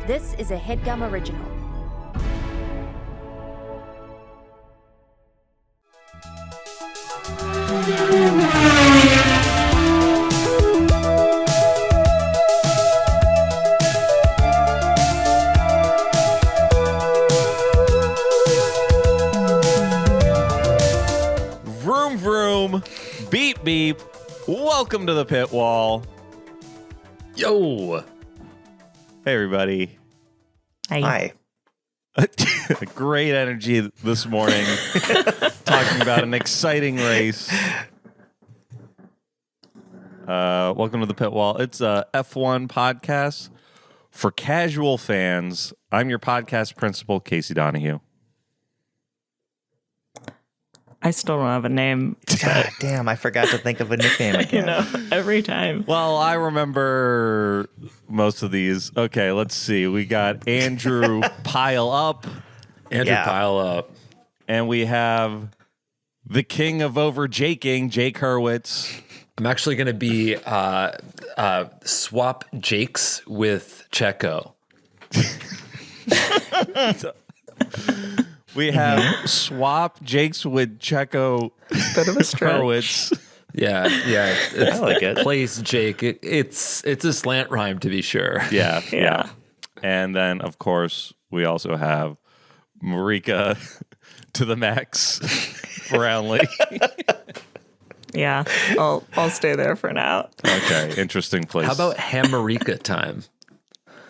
This is a Headgum original. Vroom vroom, beep beep. Welcome to the pit wall. Yo. Hey everybody. Hi. Great energy this morning. Talking about an exciting race. Welcome to the pit wall. It's a F1 podcast for casual fans. I'm your podcast principal, Casey Donahue. I still don't have a name. God damn, I forgot to think of a nickname again. Every time. Well, I remember most of these. Okay, let's see. We got Andrew Pile Up. Pile Up. And we have the king of overjaking, Jake Hurwitz. I'm actually going to be swap Jakes with Checo. We have swap Jakes with Checo Bit of a stretch. Hurwitz. Yeah. I like it. Place Jake. It's a slant rhyme to be sure. Yeah. And then, of course, we also have Marika to the max Brownlee. Yeah, I'll stay there for now. Okay, interesting place. How about Hamarika time?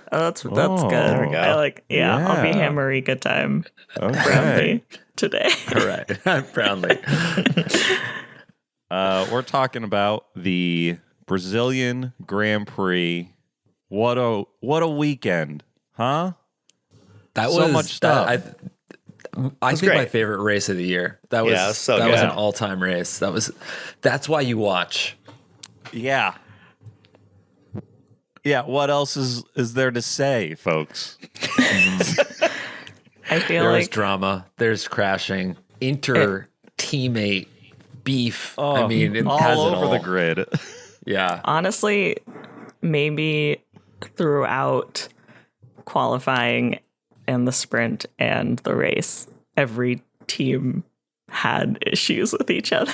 Oh, that's good. There we go. I like. Yeah, I'll be Yeah. Hamarika time. Okay. Brownlee today. All right. Brownlee. We're talking about the Brazilian Grand Prix. What a weekend, huh? That So was much stuff. I think great. my favorite race of the year. That was Yeah, it was so that was good. an all-time race. That's why you watch. Yeah. Yeah, what else is there to say, folks? I feel There's like drama. There's crashing. Teammate beef. Oh, I mean, it all has it over all. the grid. Yeah. honestly, maybe throughout qualifying and the sprint and the race, every team had issues with each other.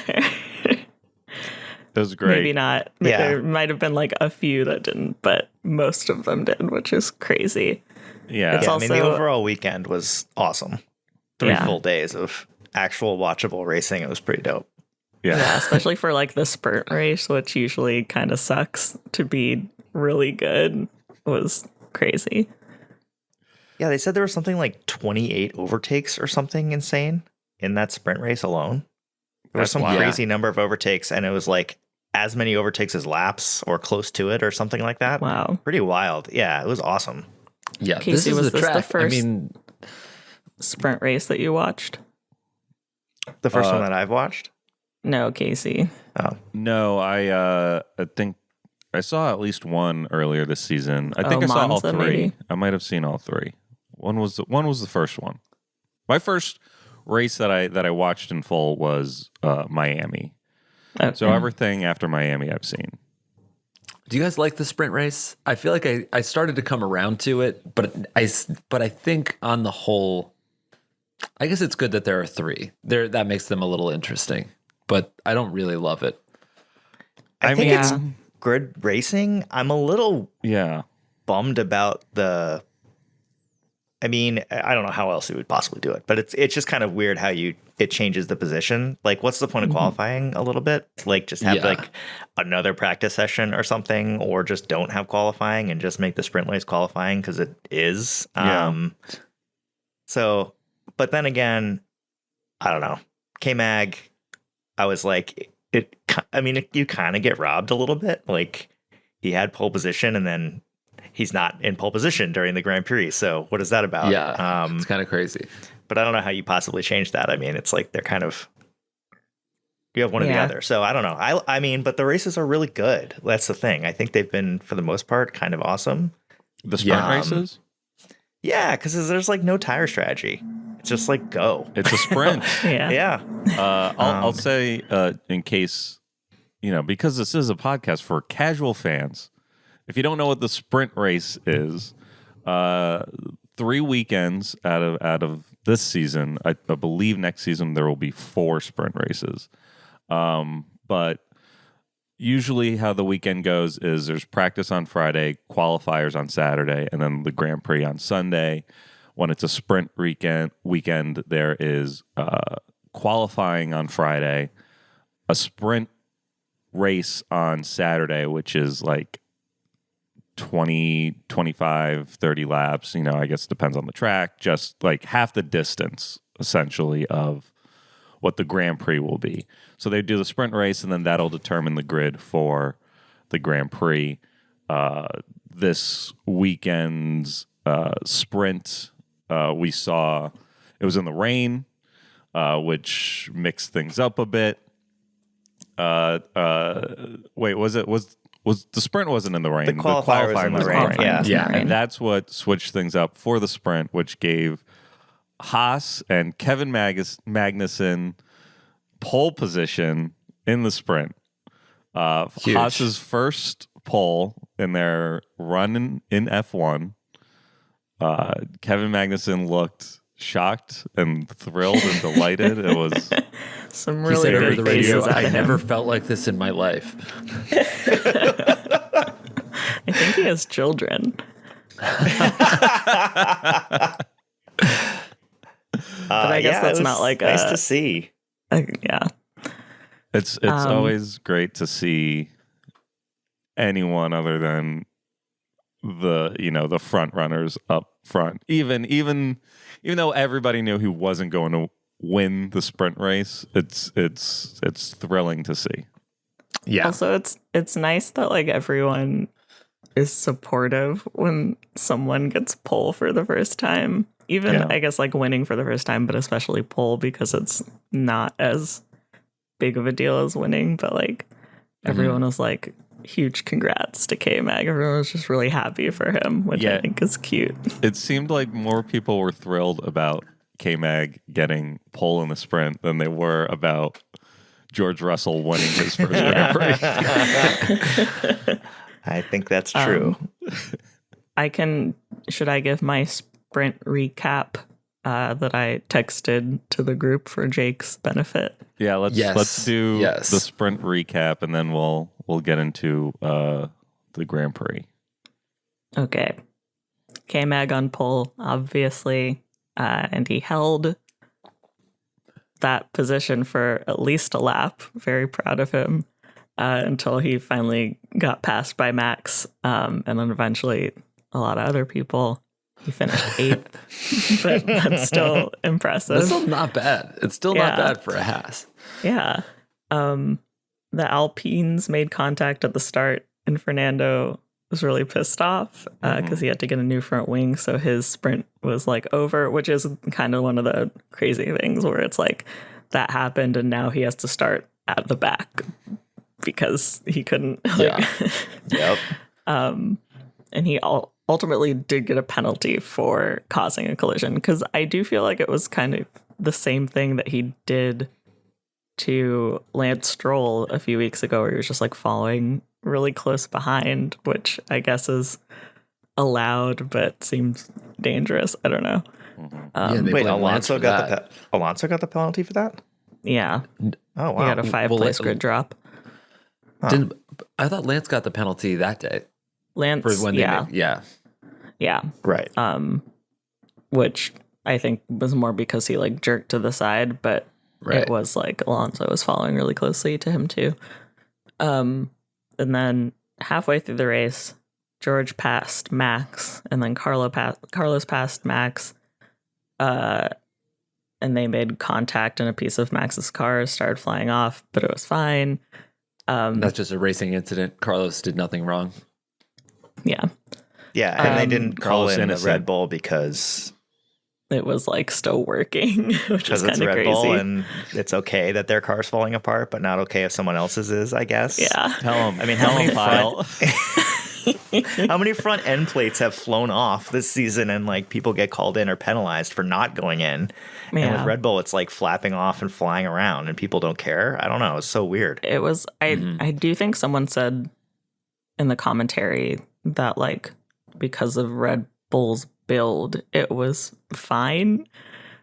It was great. Maybe not. Yeah. There might have been like a few that didn't, but most of them did, which is crazy. Yeah. It's Yeah, I mean, the also- overall weekend was awesome. 3 Yeah. full days of actual watchable racing. It was pretty dope. Yeah, especially for like the sprint race, which usually kind of sucks, to be really good was crazy. Yeah, they said there was something like 28 overtakes or something insane in that sprint race alone. There was That's some wild. crazy number of overtakes, and it was like as many overtakes as laps or close to it or something like that. Wow. Pretty wild. Yeah, it was awesome. Yeah. Casey, this is was the this the track. first- I mean, Sprint race that you watched? The first one that I've watched. No, Casey. Oh, No, I think I saw at least one earlier this season. I think I saw all Monza, three. maybe? I might have seen all three. One was the first one. My first race that I watched in full was Miami. Okay. So everything after Miami I've seen. do you guys like the sprint race? I feel like I started to come around to it, but I think on the whole, I guess it's good that there are 3. That makes them a little interesting, but I don't really love it. I think mean- it's grid racing. I'm a little Yeah. bummed about the. I mean, I don't know how else you would possibly do it, but it's just kind of weird how it changes the position. Like, what's the point of qualifying a little bit? Like, just have Yeah. like another practice session or something, or just don't have qualifying and just make the sprint race qualifying because it is. Yeah. So, but then again, I don't know. K-Mag, I was like, you kind of get robbed a little bit. Like, he had pole position and then he's not in pole position during the Grand Prix. So what is that about? Yeah, it's kind of crazy. But I don't know how you possibly change that. I mean, it's like they're kind of, you have one or the Yeah. other. So I don't know. I mean, but the races are really good. That's the thing. I think they've been, for the most part, kind of awesome. The sprint Yeah. races? Yeah, because there's like no tire strategy. It's just like go. It's a sprint. Yeah. Yeah. I'll say in case, because this is a podcast for casual fans, if you don't know what the sprint race is, 3 weekends out of this season. I believe next season there will be 4 sprint races. But usually how the weekend goes is there's practice on Friday, qualifiers on Saturday, and then the Grand Prix on Sunday. When it's a sprint weekend, there is qualifying on Friday, a sprint race on Saturday, which is like 20, 25, 30 laps. I guess it depends on the track, just like half the distance, essentially, of what the Grand Prix will be. So they do the sprint race, and then that'll determine the grid for the Grand Prix. This weekend's sprint, we saw it was in the rain, which mixed things up a bit. Wait, was the sprint wasn't in the rain? The qualifier was in the rain. Yeah. And that's what switched things up for the sprint, which gave Haas and Kevin Magnussen pole position in the sprint. Haas's first pole in their run in F1. Kevin Magnussen looked shocked and thrilled and delighted. It was some He really said over good the radio, faces out I of him. never felt like this in my life. I think he has children. But I guess that's it not was like nice to see. yeah. It's always great to see anyone other than the front runners up front. Even though everybody knew he wasn't going to win the sprint race, it's thrilling to see. Yeah. Also, it's nice that like everyone is supportive when someone gets pole for the first time. Even Yeah. I guess like winning for the first time, but especially pole because it's not as big of a deal as winning. But like everyone was like, huge congrats to K-Mag. Everyone was just really happy for him, which Yeah. I think is cute. It seemed like more people were thrilled about K-Mag getting pole in the sprint than they were about George Russell winning his first Grand Prix. I think that's true. Should I give my sprint recap that I texted to the group for Jake's benefit? Yeah, let's do the sprint recap, and then we'll get into the Grand Prix. Okay. K-Mag on pole, obviously, and he held that position for at least a lap. Very proud of him until he finally got passed by Max, and then eventually a lot of other people. He finished 8th, but that's still impressive. That's still not bad. It's still not bad for a Haas. Yeah. The Alpines made contact at the start, and Fernando was really pissed off because he had to get a new front wing. So his sprint was like over, which is kind of one of the crazy things where it's like that happened and now he has to start at the back because he couldn't. Yep. And he ultimately did get a penalty for causing a collision because I do feel like it was kind of the same thing that he did to Lance Stroll a few weeks ago where he was just like following really close behind, which I guess is allowed but seems dangerous. I don't know. Wait, Alonso got the penalty for that? Yeah. Oh He wow. got a 5-place grid drop. I thought Lance got the penalty that day. Lance, For when yeah. Yeah. Right. Which I think was more because he like jerked to the side, but Right. it was like Alonso was following really closely to him too. And then halfway through the race, George passed Max, and then Carlos passed Max, and they made contact, and a piece of Max's car started flying off, but it was fine. That's just a racing incident. Carlos did nothing wrong. Yeah, Yeah, and they didn't call Carlos in the innocent. Red Bull because it was like still working, which is it's kind of Red crazy. Bull and it's okay that their car's falling apart, but not okay if someone else's is, I guess. Yeah. Tell him. I mean, how many Pile. How many front end plates have flown off this season and like people get called in or penalized for not going in? And with Yeah. Red Bull, it's like flapping off and flying around and people don't care. I don't know. It's so weird. It was I do think someone said in the commentary that like because of Red Bull's build, it was fine,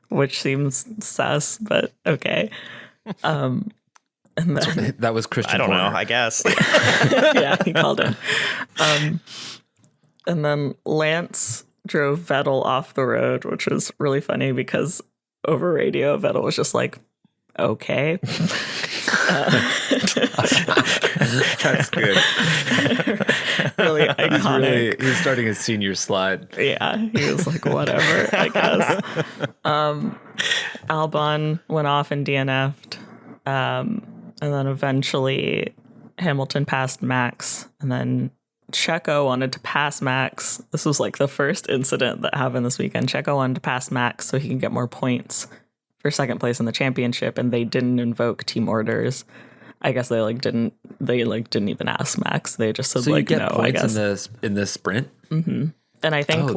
which seems sus, but okay. And then That was Christian. I don't know. Horner. I guess. yeah, he called him. And then Lance drove Vettel off the road, which was really funny because over radio, Vettel was just like, okay. That's good. Really iconic. He's starting his senior slide. Yeah, he was like, whatever, I guess. Albon went off and DNF'd. And then eventually Hamilton passed Max. And then Checo wanted to pass Max. This was like the first incident that happened this weekend. Checo wanted to pass Max so he can get more points for second place in the championship. And they didn't invoke team orders. I guess they didn't even ask Max. They just said So you get no, points I guess. in this sprint. Mm-hmm. And I think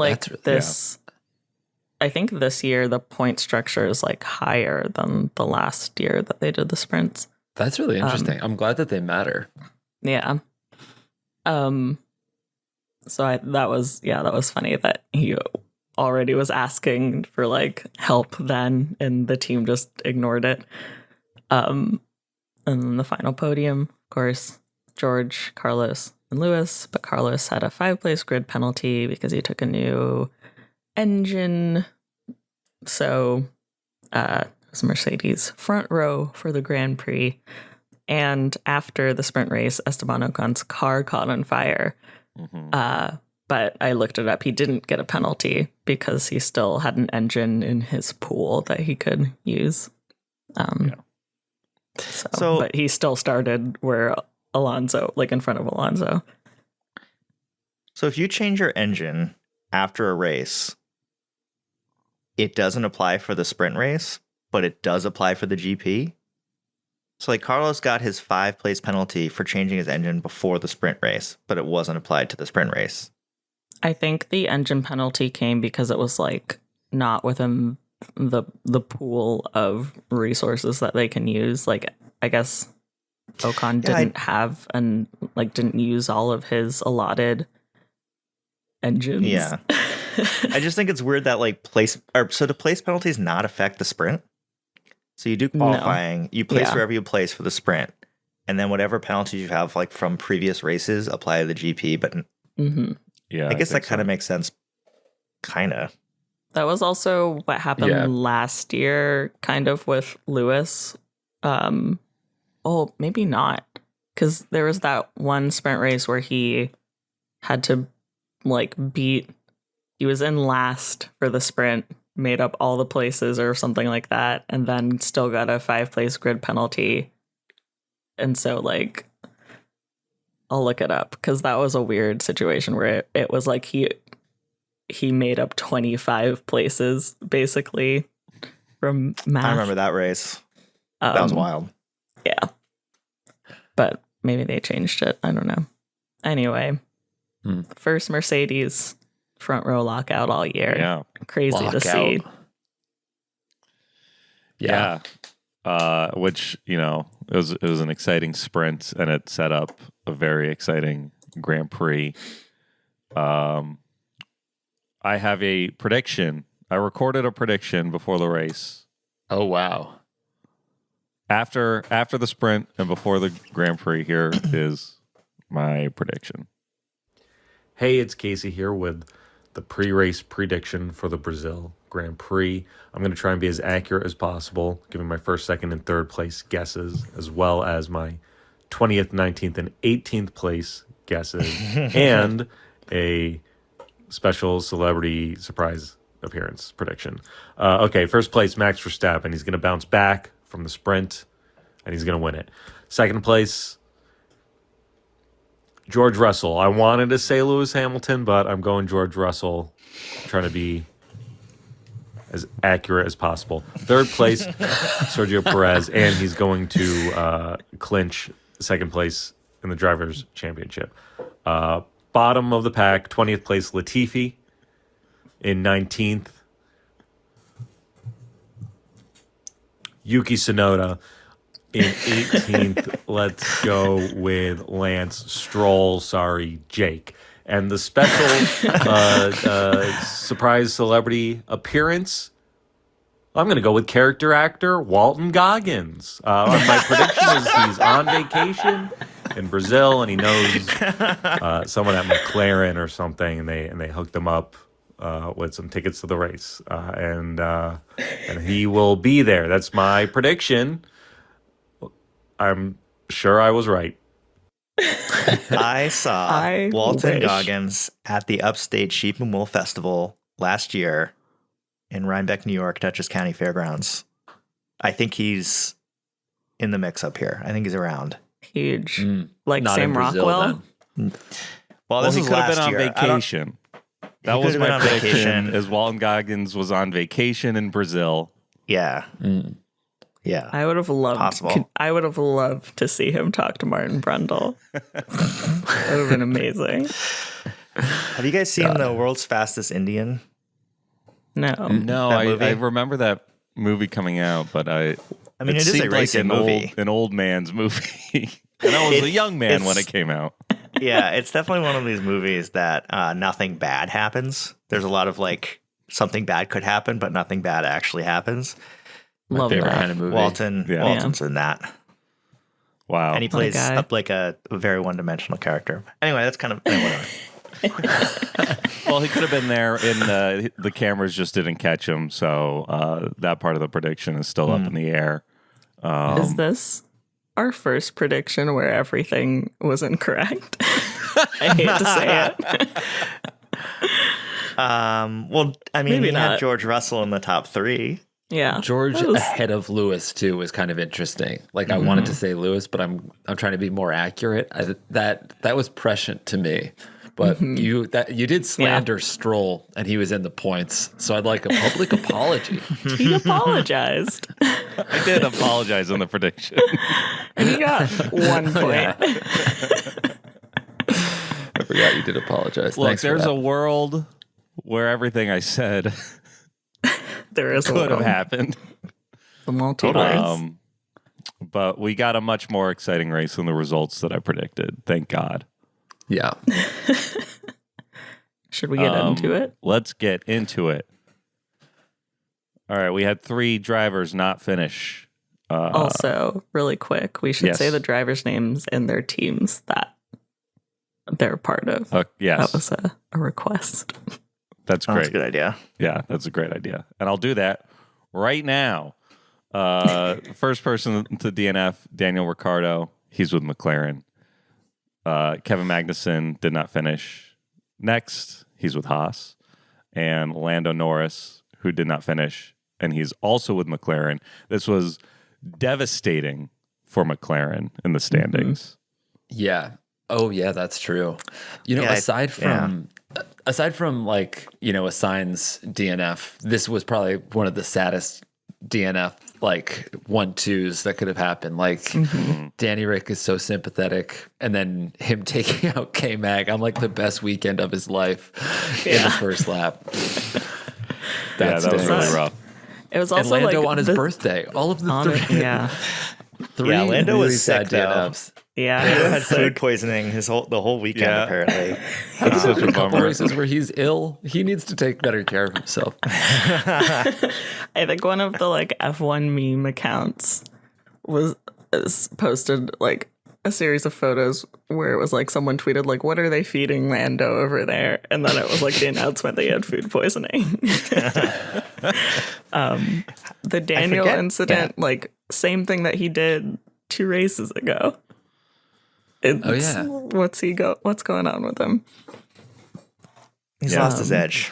I think this year the point structure is like higher than the last year that they did the sprints. That's really interesting. I'm glad that they matter. Yeah. So that was funny that he already was asking for like help then, and the team just ignored it. And then the final podium, of course, George, Carlos, and Lewis. But Carlos had a 5-place grid penalty because he took a new engine. So it was Mercedes front row for the Grand Prix. And after the sprint race, Esteban Ocon's car caught on fire. Mm-hmm. But I looked it up. He didn't get a penalty because he still had an engine in his pool that he could use. So, but he still started where Alonso, like in front of Alonso. So if you change your engine after a race, it doesn't apply for the sprint race, but it does apply for the GP. So like Carlos got his 5-place penalty for changing his engine before the sprint race, but it wasn't applied to the sprint race. I think the engine penalty came because it was like not within the pool of resources that they can use. Like I guess Ocon didn't use all of his allotted engines. Yeah. I just think it's weird that like so the place penalties not affect the sprint. So you do qualifying, you place wherever you place for the sprint, and then whatever penalties you have like from previous races apply to the GP. But yeah, I guess that kind of makes sense. Kind of. That was also what happened last year, kind of with Lewis. Maybe not, because there was that one sprint race where he had to he was in last for the sprint, made up all the places or something like that, and then still got a 5-place grid penalty. And so I'll look it up because that was a weird situation where it was like he made up 25 places basically from math. I remember that race. That was wild. Yeah. But maybe they changed it. I don't know. Anyway, first Mercedes front row lockout all year. Yeah. Crazy to see. Yeah. Which, it was an exciting sprint, and it set up a very exciting Grand Prix. I have a prediction. I recorded a prediction before the race. Oh, wow. After the sprint and before the Grand Prix, here is my prediction. Hey, it's Casey here with the pre-race prediction for the Brazil Grand Prix. I'm going to try and be as accurate as possible, giving my first, second, and third place guesses, as well as my 20th, 19th, and 18th place guesses, and a special celebrity surprise appearance prediction. Okay, first place, Max Verstappen. He's going to bounce back from the sprint, and he's going to win it. Second place, George Russell. I wanted to say Lewis Hamilton, but I'm going George Russell. I'm trying to be as accurate as possible. Third place, Sergio Perez, and he's going to clinch second place in the Drivers' Championship. Bottom of the pack, 20th place, Latifi. In 19th, Yuki Tsunoda. In 18th, let's go with Lance Stroll. Sorry, Jake. And the special surprise celebrity appearance, I'm going to go with character actor Walton Goggins. My prediction is he's on vacation in Brazil, and he knows someone at McLaren or something, and they hooked him up with some tickets to the race, and he will be there. That's my prediction. I'm sure I was right. I saw I Walton wish. Goggins at the Upstate Sheep and Wool Festival last year in Rhinebeck, New York, Dutchess County Fairgrounds. I think he's in the mix up here. I think he's around. Huge. Like Not in Sam Brazil, Rockwell. then. Well, Well, this he is could have last been on year. vacation. That He was could have my been on prediction. vacation. Is Walton Goggins was on vacation in Brazil. Yeah. Yeah. I would have loved. Possible. I would have loved to see him talk to Martin Brundle. That would have been amazing. Have you guys seen the World's Fastest Indian? No. No, That movie? I remember that movie coming out, but I mean, it is a seemed like racing movie. an old man's movie. And I was a young man when it came out. Yeah, it's definitely one of these movies that nothing bad happens. There's a lot of like something bad could happen, but nothing bad actually happens. Love Favorite that. kind of movie. Walton's in that. Wow. And he plays guy. up like a very one-dimensional character. Anyway, that's kind of whatever. Well, he could have been there, and the cameras just didn't catch him, so that part of the prediction is still up in the air. Is this our first prediction where everything was incorrect? I hate to say it. Well, I mean, Maybe he had not. George Russell in the top 3. Yeah. George That was- ahead of Lewis too was kind of interesting. Like I wanted to say Lewis, but I'm trying to be more accurate. That was prescient to me. But you did slander Stroll, and he was in the points. So I'd like a public apology. He apologized. I did apologize on the prediction. And he got 1 point. I forgot you did apologize. Look, Thanks for there's that. a world where everything I said There is a could have world. happened. The multiverse. But we got a much more exciting race than the results that I predicted. Thank God. Yeah. Should we get into it? Let's get into it. All right, we had 3 drivers not finish. Also, really quick, we should yes. say the drivers' names and their teams that they're part of. Yes, That was a request. that's Oh, great. that's a good idea. Yeah, that's a great idea. And I'll do that right now. First person to DNF, Daniel Ricciardo. He's with McLaren. Kevin Magnussen did not finish. Next, he's with Haas. And Lando Norris, who did not finish. And he's also with McLaren. This was devastating for McLaren in the standings. Yeah. Oh yeah, that's true. You know, Yeah, aside from like, you know, a Sainz DNF, this was probably one of the saddest DNF like 1-2s that could have happened. Like Danny Rick is so sympathetic, and then him taking out K Mag on like the best weekend of his life in the first lap. Yeah, that was stinks. really rough. It was And also Lando like on his birthday. All of the yeah, three Yeah, Lando really was sad sick, though. DNFs. yeah. He it had was food sick. poisoning the whole weekend, Yeah. apparently. That's such a A couple bummer. races where he's ill. He needs to take better care of himself. I think one of the like F1 meme accounts is posted like a series of photos where it was like someone tweeted like, "What are they feeding Lando over there?" And then it was like the announcement that he had food poisoning. The Daniel forget- incident, like same thing that he did 2 races ago. It's, yeah. what's going on with him? He's lost his edge.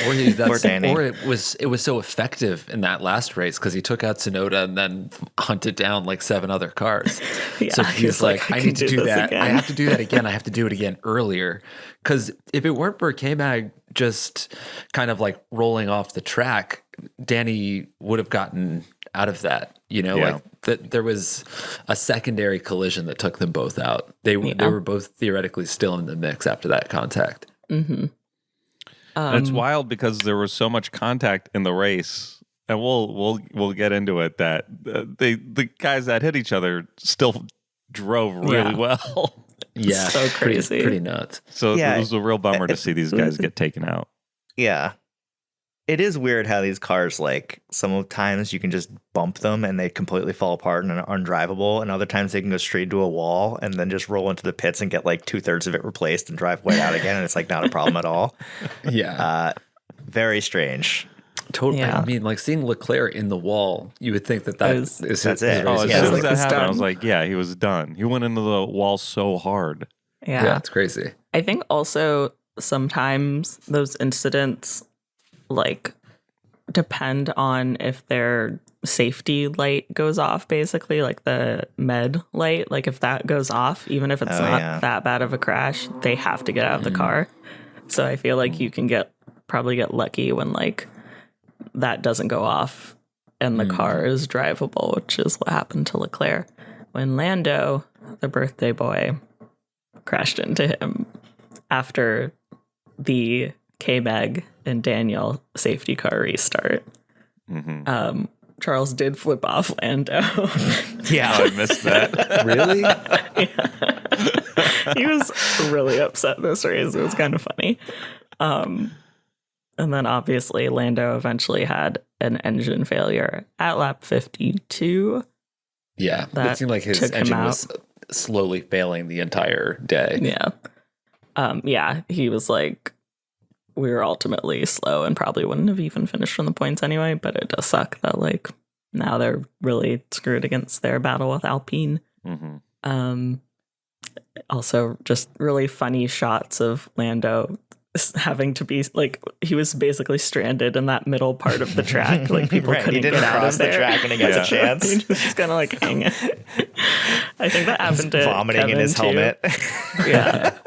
Or, Poor Danny. or it was so effective in that last race because he took out Tsunoda and then hunted down like 7 other cars. Yeah, So he he's was like, like, I I need can to do do this that. again. I have to do that again. I have to do it again earlier. Because if it weren't for K-Mag just kind of like rolling off the track, Danny would have gotten out of that. You know, Yeah. like there was a secondary collision that took them both out. They were both theoretically still in the mix after that contact. And it's wild because there was so much contact in the race, and we'll get into it. That the guys that hit each other still drove really well. Yeah, So crazy. Pretty nuts. So Yeah. it was a real bummer to see these guys get taken out. Yeah. It is weird how these cars, like, sometimes you can just bump them and they completely fall apart and are undrivable, and other times they can go straight into a wall and then just roll into the pits and get like 2/3 of it replaced and drive way out again, and it's like not a problem at all. Yeah. Very strange. Totally. Yeah. I mean, like seeing Leclerc in the wall, you would think that That's is it. his Oh, race as is Yeah, soon over. as that it's happened, I done. was like, yeah, he was done. He went into the wall so hard. Yeah, it's crazy. I think also sometimes those incidents like depend on if their safety light goes off, basically, like the med light. Like if that goes off, even if it's Oh, not yeah. that bad of a crash, they have to get out of the car. So I feel like you can probably get lucky when like that doesn't go off and the car is drivable, which is what happened to Leclerc when Lando, the birthday boy, crashed into him after the K-Mag and Daniel safety car restart. Charles did flip off Lando. Yeah. I missed that. Really? He was really upset this race. It was kind of funny. And then obviously Lando eventually had an engine failure at lap 52. Yeah. That It seemed like his took him engine was slowly failing the entire day. Yeah. Yeah, he was like, we were ultimately slow and probably wouldn't have even finished from the points anyway, but it does suck that like now they're really screwed against their battle with Alpine. Also just really funny shots of Lando having to be like, he was basically stranded in that middle part of the track. Like people Right, he couldn't didn't get out cross of the there. track when he gets a chance. He just kind of like hanging. I think that happened to Vomiting in Kevin, his too. helmet. Yeah.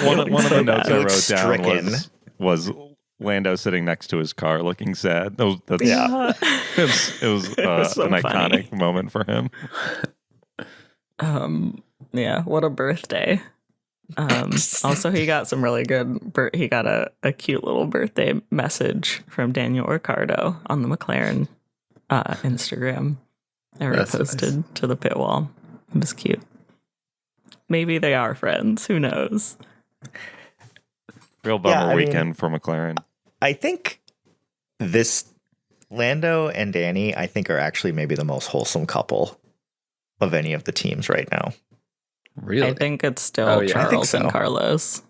One of the notes I looks wrote down stricken. was Lando sitting next to his car looking sad. That's, Yeah. it was so an funny. iconic moment for him. Yeah, what a birthday. Also, he got some really good. He got a cute little birthday message from Daniel Ricciardo on the McLaren Instagram. I That's reposted to the pit wall. It was cute. Maybe they are friends. Who knows? Real bummer I mean- weekend for McLaren. I think this Lando and Danny, I think, are actually maybe the most wholesome couple of any of the teams right now. Really? I think it's still Oh, yeah, I Charles think so. and Carlos.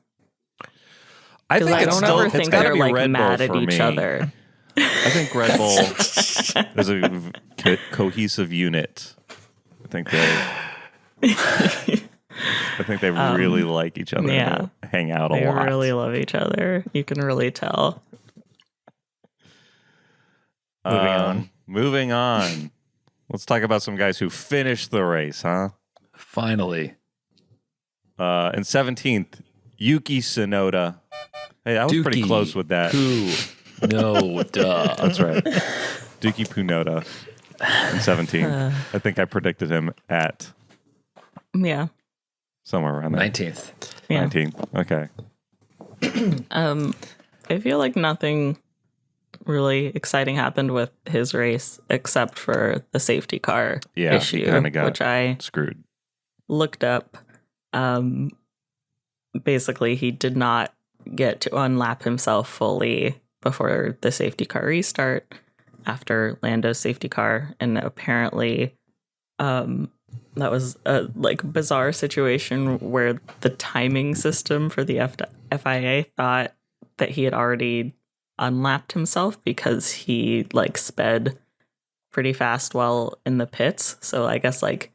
I Because I it's don't still, ever it's think gotta they're be like Red Bull mad at for each me. other. I think Red Bull is a cohesive unit. I think they really like each other. yeah. They hang out a They lot. really love each other. You can really tell. Moving on. Let's talk about some guys who finished the race, huh? Finally. In 17th, Yuki Tsunoda. Hey, I was pretty Dookie. close with that. Who? No, duh. That's right. Dookie Punoda in 17th. I think I predicted him at Yeah. somewhere around there. 19th. Yeah. 19th. Okay. I feel like nothing really exciting happened with his race except for the safety car Yeah, he issue, kinda got which I Screwed. looked up. Basically, he did not get to unlap himself fully before the safety car restart after Lando's safety car, and apparently that was a like bizarre situation where the timing system for the FIA thought that he had already unlapped himself because he like sped pretty fast while in the pits. So I guess like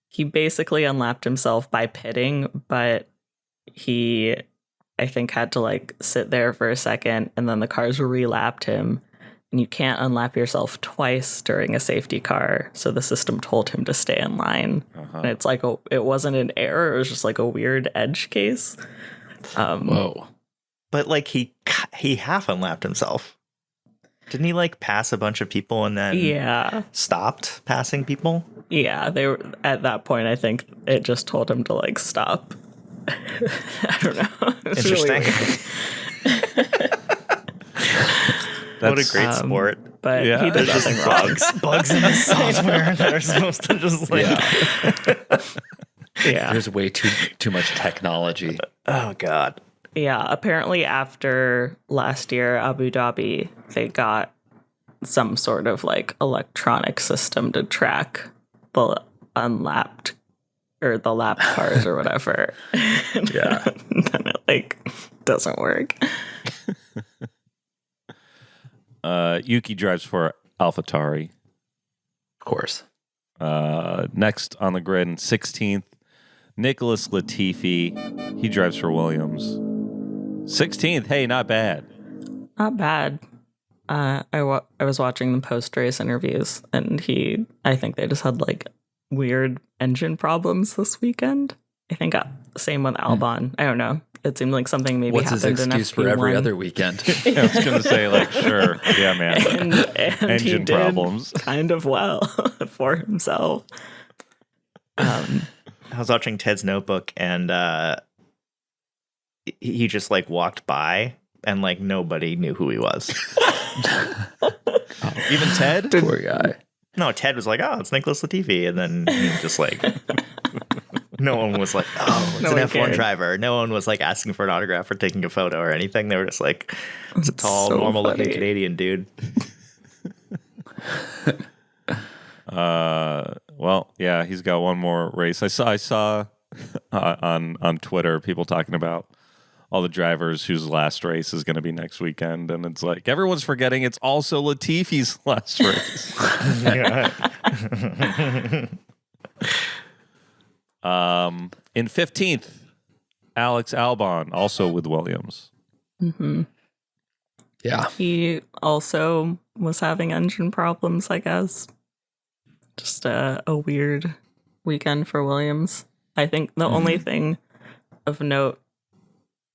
he basically unlapped himself by pitting, but he I think had to like sit there for a second and then the cars relapped him. And you can't unlap yourself twice during a safety car. So the system told him to stay in line. And it's like, it wasn't an error. It was just like a weird edge case. Whoa. But like he half unlapped himself. Didn't he like pass a bunch of people and then Yeah. stopped passing people? Yeah. They were at that point, I think it just told him to like stop. I don't know. It's really Interesting. weird. What a That's great sport. but Yeah. he did There's nothing just wrong. bugs in the software that are supposed to just like. Yeah. There's way too much technology. Oh God. Yeah, apparently after last year, Abu Dhabi, they got some sort of like electronic system to track the unlapped or the lapped cars or whatever. Yeah. Then it like doesn't work. Yuki drives for AlphaTauri. Of course. Next on the grid, 16th, Nicholas Latifi. He drives for Williams. 16th. Hey, not bad. Not bad. I was watching the post race interviews, and I think they just had like weird engine problems this weekend. I think same with Albon. I don't know. It seemed like something maybe What's his happened in excuse FP1. for every other weekend? I was going to say, like, sure. Yeah, man. and he Engine did problems. kind of well for himself. I was watching Ted's Notebook, and he just like walked by, and like nobody knew who he was. Even Ted? Poor guy. No, Ted was like, "Oh, it's Nicholas Latifi," and then he just like, no one was like, "Oh, it's No an one F1 cared. driver." No one was like asking for an autograph or taking a photo or anything. They were just like, "It's a tall, So normal-looking funny. Canadian dude." Well, yeah, he's got one more race. I saw on Twitter people talking about all the drivers whose last race is going to be next weekend, and it's like everyone's forgetting it's also Latifi's last race. In 15th, Alex Albon, also with Williams. Mm-hmm. Yeah. He also was having engine problems, I guess. Just a weird weekend for Williams. I think the only thing of note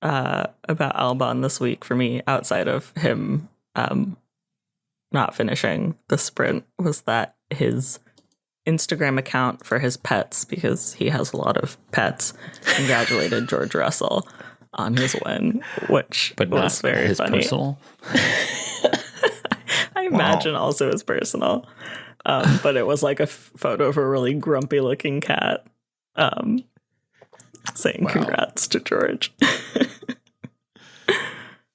about Albon this week for me, outside of him not finishing the sprint, was that his Instagram account for his pets, because he has a lot of pets, congratulated George Russell on his win, which But was not very his funny. personal. I imagine also his personal. But it was like a photo of a really grumpy looking cat saying congrats to George.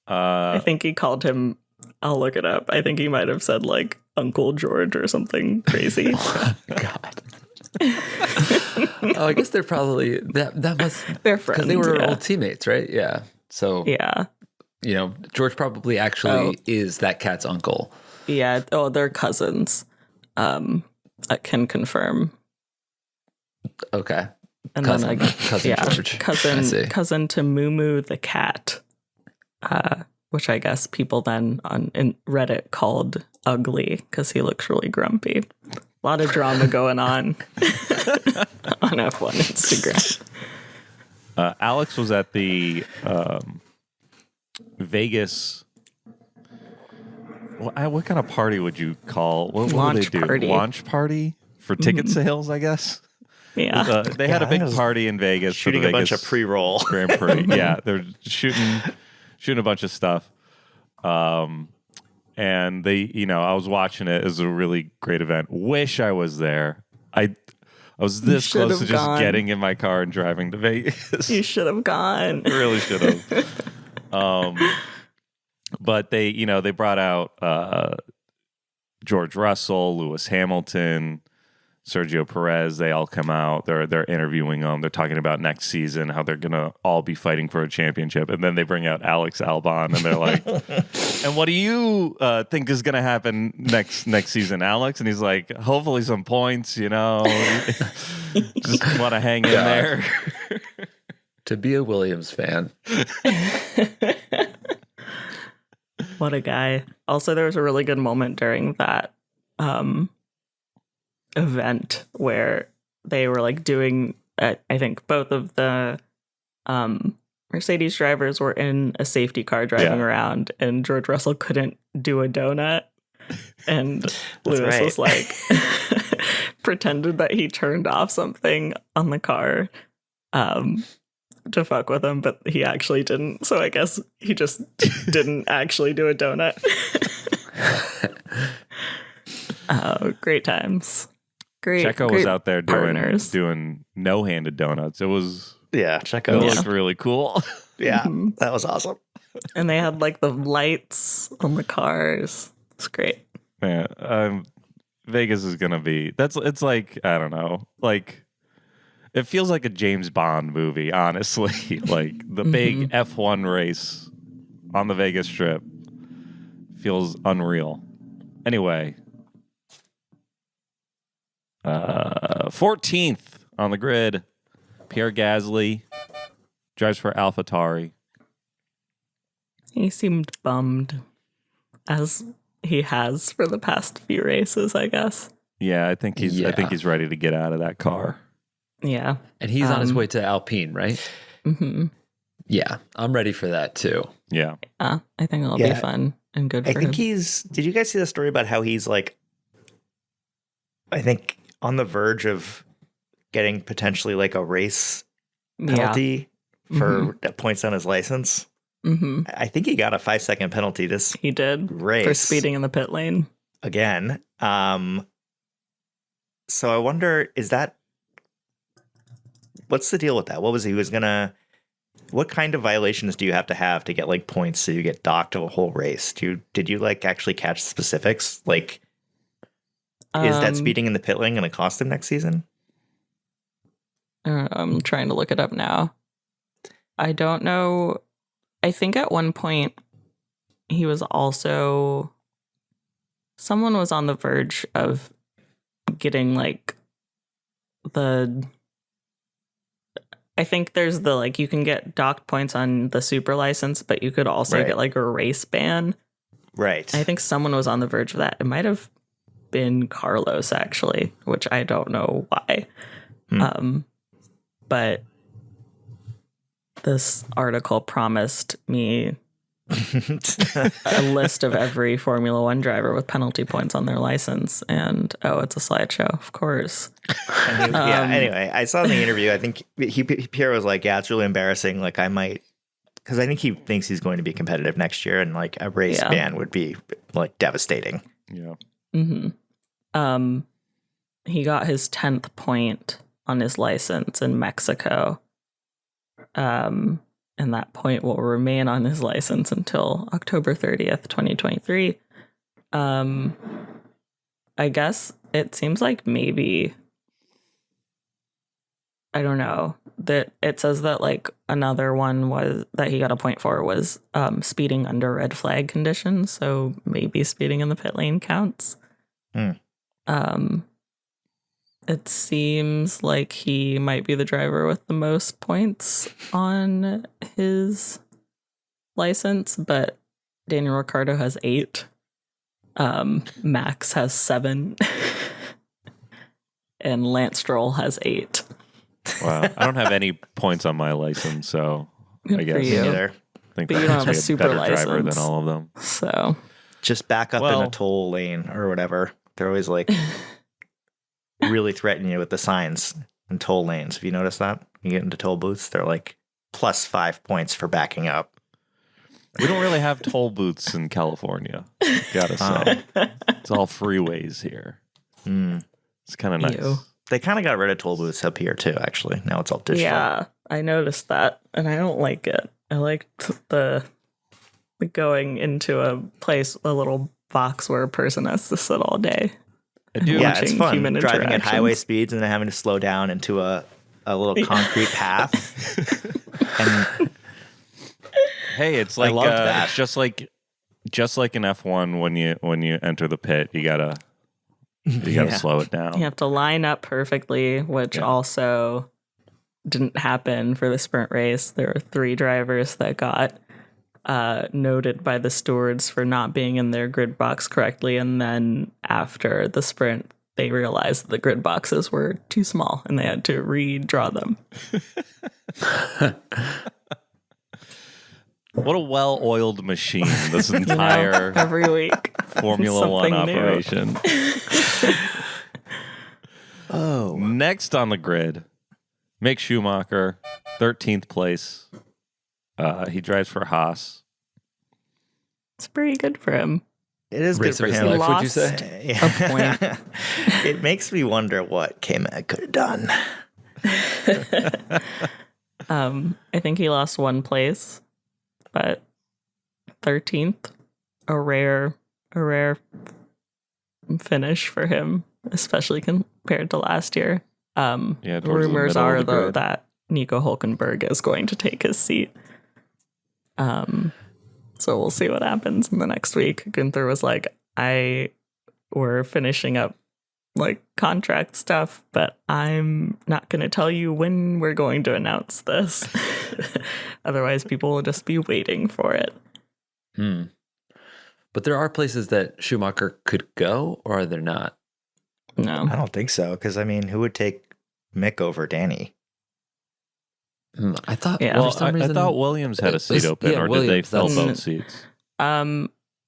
I think he called him, I'll look it up. I think he might have said like Uncle George or something crazy. God. Oh, I guess they're probably that must They're because friends. they were yeah. old teammates, right? Yeah. So Yeah. you know, George probably actually is that cat's uncle. Yeah. Oh, they're cousins. I can confirm. Okay. And Cousin- then cousin George. I see. cousin to Moo the cat, which I guess people then in Reddit called ugly because he looks really grumpy. A lot of drama going on on F1 Instagram. Alex was at the Vegas. What kind of party would you call? What Launch would they do? party. Launch party for ticket sales, I guess. Yeah. They had Yeah, a I big was party in Vegas. for the Shooting a bunch Vegas of pre-roll. Grand Prix. Yeah, they're shooting a bunch of stuff. And they, I was watching it. It was a really great event. Wish I was there. I was this should close to have just gone. getting in my car and driving to Vegas. You should have gone. Really should have. But they brought out George Russell, Lewis Hamilton, Sergio Perez. They all come out. They're interviewing them. They're talking about next season, how they're gonna all be fighting for a championship. And then they bring out Alex Albon, and they're like, "And what do you think is gonna happen next season, Alex?" And he's like, "Hopefully some points. Just want to hang in there." To be a Williams fan. What a guy. Also, there was a really good moment during that event where they were like doing, I think both of the Mercedes drivers were in a safety car driving around, and George Russell couldn't do a donut. And Lewis right. was like, pretended that he turned off something on the car to fuck with him, but he actually didn't. So I guess he just didn't actually do a donut. Oh, great times. Checo great was out there partners. doing no-handed donuts. It Checo. looked really cool. Yeah, Mhm. that was awesome. And they had like the lights on the cars. It's great. Man, Vegas is gonna be. It's like I don't know. Like it feels like a James Bond movie. Honestly, like the big F1 race on the Vegas Strip feels unreal. Anyway, 14th on the grid, Pierre Gasly drives for AlphaTauri. He seemed bummed, as he has for the past few races, I guess. Yeah, I think he's ready to get out of that car. Yeah. And he's on his way to Alpine, right? Mm-hmm. Yeah, I'm ready for that too. Yeah. I think it'll Yeah. be fun and good I for think him. did you guys see the story about how he's like, I think on the verge of getting potentially like a race penalty for points on his license? Mm-hmm. I think he got a 5-second penalty this He did race for speeding in the pit lane. again. So I wonder, what's the deal with that? What kind of violations do you have to get like points so you get docked of a whole race? Did you like actually catch specifics? Like, is that speeding in the pit lane going to cost him next season? I'm trying to look it up now. I don't know. I think at one point he was also, someone was on the verge of getting like I think there's the like, you can get docked points on the super license, but you could also Right. get like a race ban. Right. I think someone was on the verge of that. It might have been Carlos, actually, which I don't know why. But this article promised me a list of every Formula One driver with penalty points on their license. And it's a slideshow, of course. Anyway, I saw in the interview, I think Pierre was like, yeah, it's really embarrassing. Like, I might, because I think he thinks he's going to be competitive next year, and like a race ban would be like devastating. Yeah. Mm-hmm. He got his 10th point on his license in Mexico. And that point will remain on his license until October 30th, 2023. I guess it seems like maybe, I don't know, that it says that like another one was that he got a point for was speeding under red flag conditions. So maybe speeding in the pit lane counts. It seems like he might be the driver with the most points on his license, but Daniel Ricciardo has 8. Max has 7. And Lance Stroll has 8. Wow. I don't have any points on my license, so Good I for guess you. Either. I think But you that don't makes have a me super better driver license. than all of them. So Just back up in a toll lane or whatever. They're always like really threatening you with the signs in toll lanes. Have you noticed that? You get into toll booths, they're like plus 5 points for backing up. We don't really have toll booths in California. Gotta say, it's all freeways here. It's kind of nice. Ew. They kind of got rid of toll booths up here too, actually. Now it's all digital. yeah, I noticed that, and I don't like it. I like the going into a place, a little box where a person has to sit all day. Yeah, it's watching fun human driving at interactions. highway speeds and then having to slow down into a little concrete path. And Hey, it's like loved that. it's just like in F1 when you enter the pit, you gotta slow it down. You have to line up perfectly, which also didn't happen for the sprint race. There were 3 drivers that got noted by the stewards for not being in their grid box correctly, and then after the sprint they realized the grid boxes were too small and they had to redraw them. What a well-oiled machine this entire Every week. Formula One Something new. operation. Next on the grid, Mick Schumacher, 13th place. He drives for Haas. It's pretty good for him. It is Race good of for his him. life, would you Lost say? Yeah. a point. It makes me wonder what K-Mag could have done. I think he lost one place, but 13th, a rare finish for him, especially compared to last year. Yeah, towards the Rumors middle of are the though grid. that Nico Hulkenberg is going to take his seat. So we'll see what happens in the next week. Gunther was like, we're finishing up like contract stuff, but I'm not going to tell you when we're going to announce this. Otherwise, people will just be waiting for it. But there are places that Schumacher could go, or are there not? No. I don't think so, because I mean, who would take Mick over Danny? I thought. Yeah. For Well, some reason, I thought Williams had a seat open, yeah, or did they Williams, fill that's- both seats?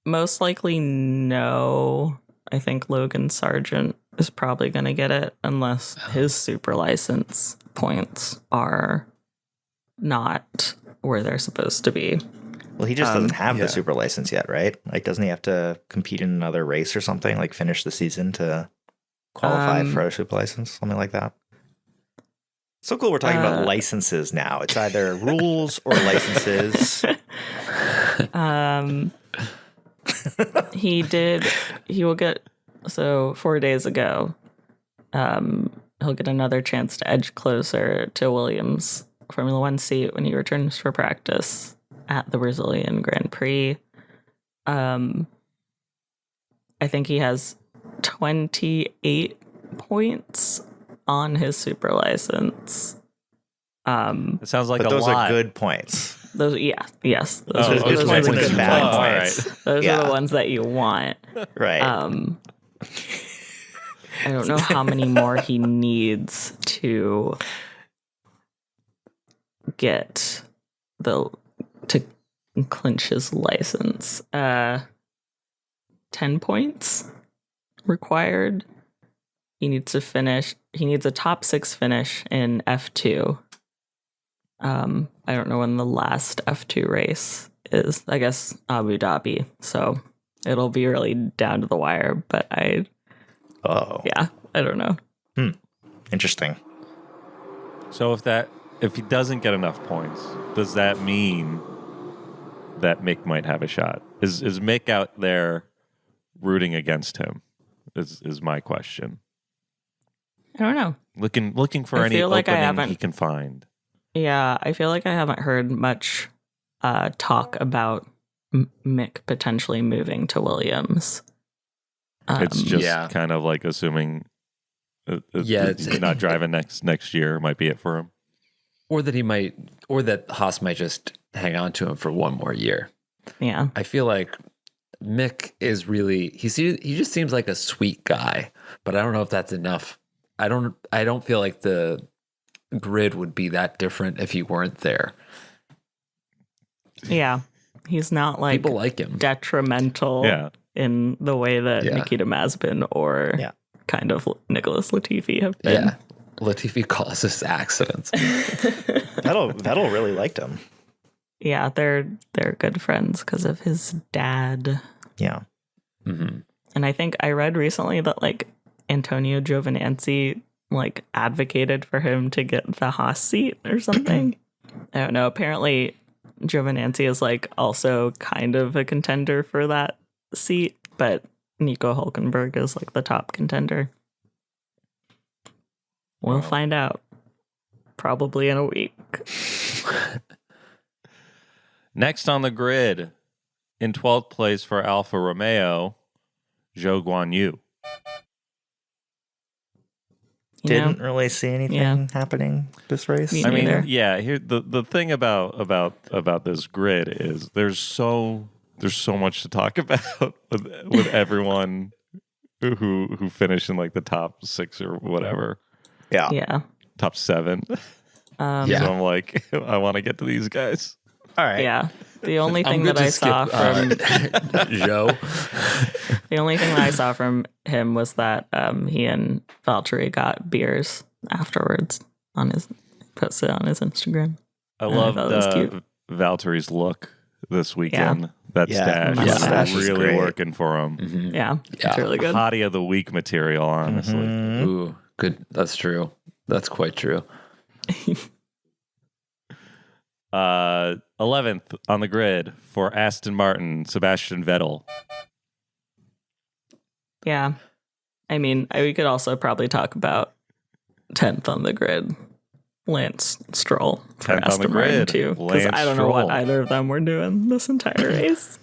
Most likely no. I think Logan Sargent is probably going to get it unless his super license points are not where they're supposed to be. Well, he just doesn't have yeah. the super license yet, right? Like, doesn't he have to compete in another race or something? Like, finish the season to qualify for a super license, something like that. So cool. We're talking about licenses now. It's either rules or licenses. He will get, so 4 days ago, he'll get another chance to edge closer to Williams' Formula One seat when he returns for practice at the Brazilian Grand Prix. I think he has 28 points on his super license. It sounds like But a those lot. are good points. Those, yes. Those Oh, are, okay. those Good are points the and good there's bad points. All right. points. Those Yeah. are the ones that you want. Right. I don't know how many more he needs to get to clinch his license. 10 points required. He needs a top 6 finish in F2. I don't know when the last F2 race is. I guess Abu Dhabi. So it'll be really down to the wire, but I don't know. Interesting. So if he doesn't get enough points, does that mean that Mick might have a shot? Is Mick out there rooting against him? Is my question. I don't know. Looking for I any feel like I opening haven't- he can find. Yeah, I feel like I haven't heard much talk about Mick potentially moving to Williams. It's just yeah. kind of like assuming Yeah, he's not driving next year might be it for him. or that Haas might just hang on to him for one more year. Yeah. I feel like Mick is really he just seems like a sweet guy, but I don't know if that's enough. I don't feel like the grid would be that different if he weren't there. Yeah. He's not like People like him. detrimental Yeah. in the way that Yeah. Nikita Mazepin or Yeah. kind of Nicholas Latifi have been. Yeah. Latifi causes accidents. Vettel really liked him. Yeah, they're good friends because of his dad. Yeah. Mm-hmm. And I think I read recently that like Antonio Giovinazzi like advocated for him to get the Haas seat or something. I don't know. Apparently Giovinazzi is like also kind of a contender for that seat, but Nico Hulkenberg is like the top contender. We'll find out probably in a week. Next on the grid, in 12th place for Alfa Romeo, Zhou Guanyu. You Didn't know? really see anything Yeah. happening this race. Me I mean, neither. yeah. Here, the thing about this grid is there's so much to talk about with everyone who finished in like the top 6 or whatever, Yeah. Yeah. top 7. Yeah. So I'm like, I want to get to these guys. All right. Yeah. The only I'm thing good that to I saw skip, from Joe. the only thing that I saw from him was that he and Valtteri got beers afterwards on his posted on his Instagram. I I loved thought it was cute. Valtteri's look this weekend. That Yeah, stash yeah, is stash is really great. working for him. Yeah, Yeah. it's really good. Hottie of the week material, honestly. Ooh, good. That's true. That's quite true. 11th on the grid for Aston Martin, Sebastian Vettel. Yeah. I mean, we could also probably talk about 10th on the grid, Lance Stroll for 10th on the Aston Martin grid, too. Because Lance I don't know what Stroll. either of them were doing this entire race.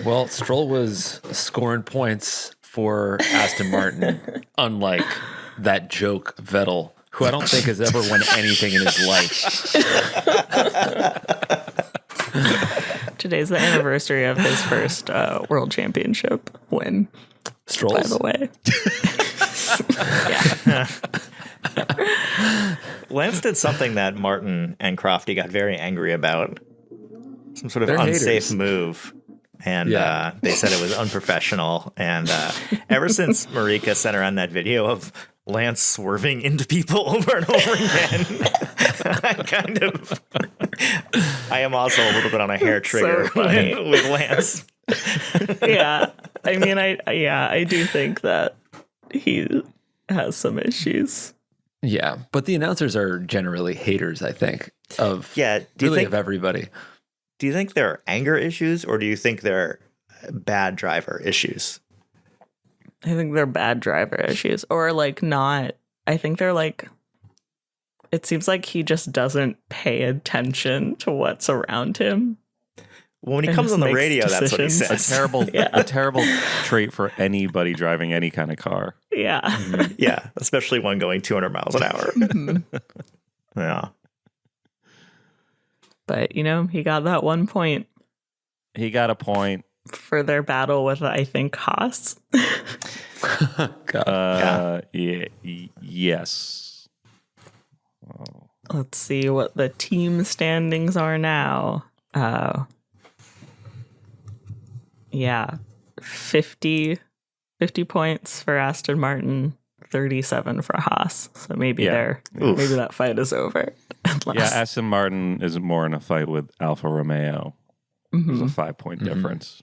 Well, Stroll was scoring points for Aston Martin, unlike that joke Vettel, who I don't think has ever won anything in his life. Today's the anniversary of his first world championship win, by Stroll's. the way. Lance did something that Martin and Crofty got very angry about. Some sort of They're unsafe haters. move. And Yeah. they said it was unprofessional. And ever since Marika sent around that video of Lance swerving into people over and over again, I am also a little bit on a hair trigger funny. with Lance. Yeah. I mean, I do think that he has some issues. Yeah, but the announcers are generally haters, I think, of Yeah, do you really think of everybody. do you think they're anger issues or do you think they're bad driver issues? I think they're bad driver issues or like not. I think they're like, it seems like he just doesn't pay attention to what's around him. When he And comes just on the makes radio, that's what he decisions. says. A terrible trait for anybody driving any kind of car. Yeah. Yeah, especially one going 200 miles an hour. Yeah. But, he got that 1 point He got a point. for their battle with, I think, Haas. Yes. Let's see what the team standings are now. 50 points for Aston Martin, 37 for Haas. So maybe Yeah. maybe that fight is over. Yeah, Aston Martin is more in a fight with Alfa Romeo. There's a 5-point difference.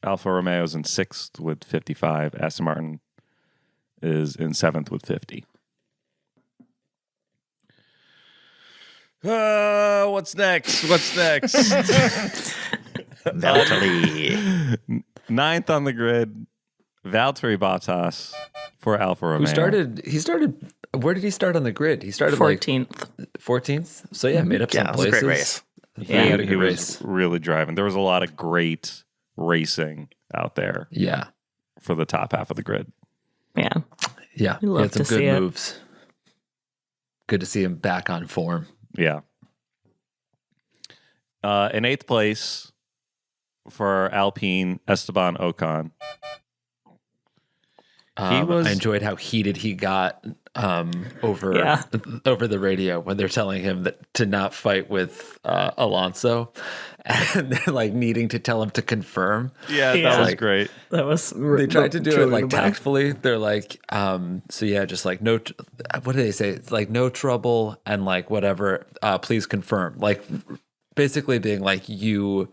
Alfa Romeo's in 6th with 55. Aston Martin is in 7th with 50. What's next? Valtteri. 9th on the grid, Valtteri Bottas for Alfa Romeo. He started, where did he start on the grid? He started 14th. like 14th. So yeah, made up some Yeah, it was a places. great race. He had a He good was race. really driving. There was a lot of great racing out there Yeah. for the top half of the grid. Yeah. Yeah. We He love had some to good see it. moves. Good to see him back on form. Yeah. In 8th place for Alpine, Esteban Ocon. I enjoyed how heated he got over the radio when they're telling him that to not fight with Alonso, and they're like needing to tell him to confirm. Yeah, that was great. That was They tried to do it truly like the best. tactfully. They're like, so yeah, just like no. What do they say? It's like no trouble and like whatever. Please confirm. Like basically being like you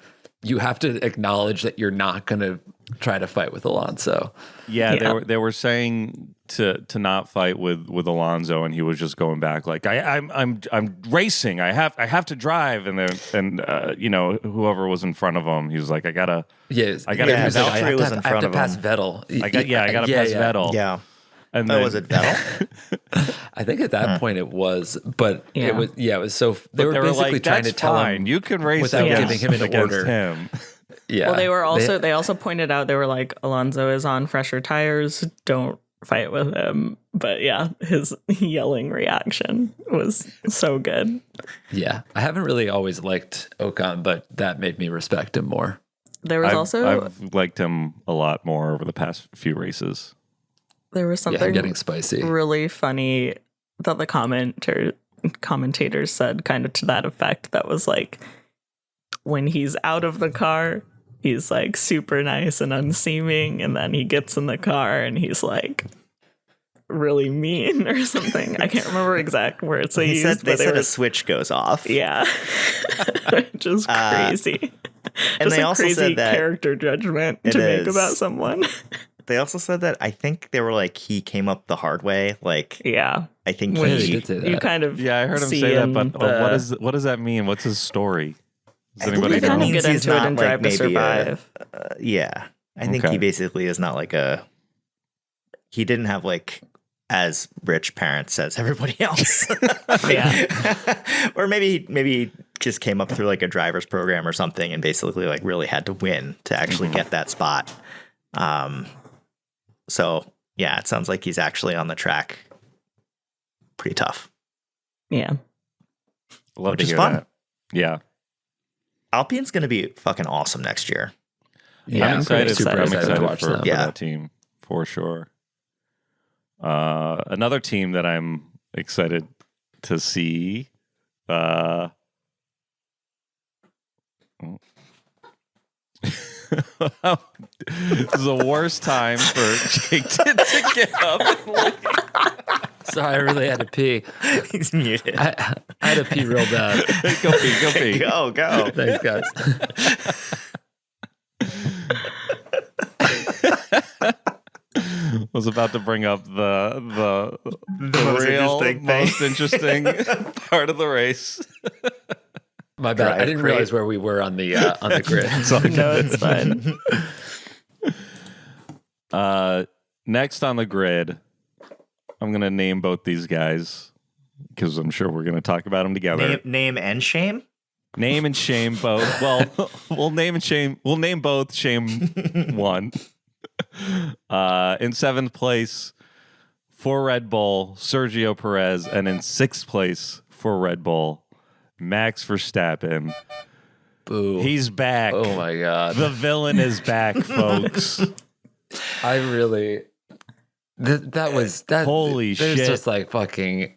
have to acknowledge that you're not gonna try to fight with Alonso. Yeah, they were saying to not fight with Alonso, and he was just going back like I'm racing. I have to drive, and whoever was in front of him, he was like I gotta Yes, I gotta Yeah, pass Valtteri out. was in I have front to of pass him. Vettel. I gotta pass Vettel. Yeah. And Oh, then, was it Vettel? I think at that point it was, but Yeah. it was so they were they were basically like, trying "That's to tell fine. him You can race without against, giving him an against order." him." Yeah. Well, they also pointed out, they were like, Alonso is on fresher tires. Don't fight with him. But yeah, his yelling reaction was so good. Yeah, I haven't really always liked Ocon, but that made me respect him more. There was I've liked him a lot more over the past few races. there was Yeah, something getting spicy. really funny that the commentators said, kind of to that effect, that was like, when he's out of the car, he's like super nice and unseeming, and then he gets in the car and he's like really mean or something. I can't remember exact words they They used. said but a switch goes off. yeah, just crazy. And Just they a also crazy said that character judgment It to make is. about someone. they also said that I think they were like he came up the hard way. Like Yeah. I think Yeah, they he did say that. You kind of Yeah, I heard him see say that, in but the- what does that mean? What's his story? Does I anybody believe They it kind know? of means get he's into it not, in like, Drive to maybe Survive. yeah. I think Okay. he basically is not like he didn't have like as rich parents as everybody else. Or maybe he just came up through like a driver's program or something and basically like really had to win to actually get that spot. So yeah, it sounds like he's actually on the track pretty tough. Yeah. Love Which to is hear fun. that. Yeah. Alpine's going to be fucking awesome next year. Yeah, I'm excited. super I'm excited to watch for them. Yeah. that team for sure. Another team that I'm excited to see. This is the worst time for Jake to get up and leave. Sorry, I really had to pee. He's muted. I had to pee real bad. Go pee. Go. Thanks, guys. Was about to bring up the most real interesting thing. most interesting part of the race. My bad. I Drive didn't crate. realize where we were on the grid. No, it's fine. Next on the grid, I'm gonna name both these guys because I'm sure we're gonna talk about them together. Name and shame? Name and shame both. Well, we'll name and shame. We'll name both. Shame one. In seventh place for Red Bull, Sergio Perez, and in sixth place for Red Bull, Max Verstappen. Boo. He's back. Oh my god. The villain is back, folks. I really that was that Holy there's shit. just like fucking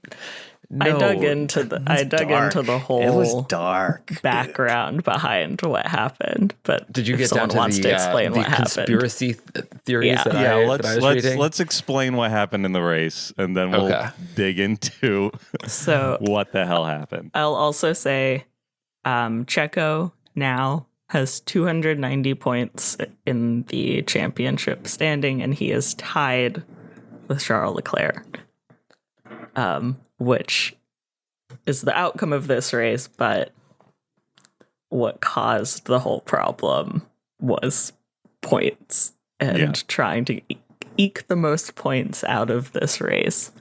I no. dug into the It was whole dark. background behind what happened. But Did you if get someone down to wants the, to explain the what happened? conspiracy theories Yeah. that Yeah, I was reading? let's explain what happened in the race, and then we'll Okay. dig into So what the hell happened. I'll also say Checo now has 290 points in the championship standing, and he is tied with Charles Leclerc, which is the outcome of this race, but what caused the whole problem was points and Yeah. trying to eke the most points out of this race.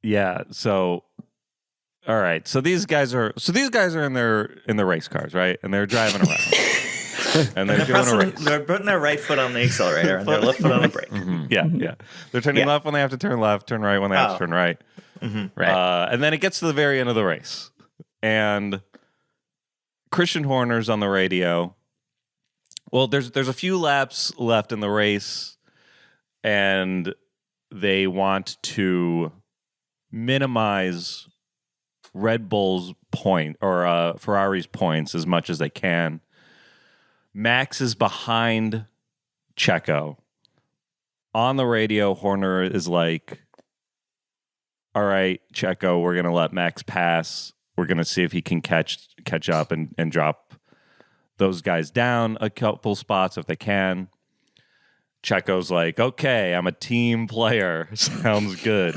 Yeah. So, all right. So these guys are in their race cars, right? And they're driving around, and they're doing a race. They're putting their right foot on the accelerator and their left foot on the brake. Yeah. They're turning Yeah. left when they have to turn left, turn right when they have to Oh. turn right. Right. And then it gets to the very end of the race, and Christian Horner's on the radio. Well, there's a few laps left in the race, and they want to minimize Red Bull's point or Ferrari's points as much as they can. Max is behind Checo. On the radio, Horner is like, all right, Checo, we're going to let Max pass. We're going to see if he can catch up and drop those guys down a couple spots if they can. Checo's like, okay, I'm a team player. Sounds good.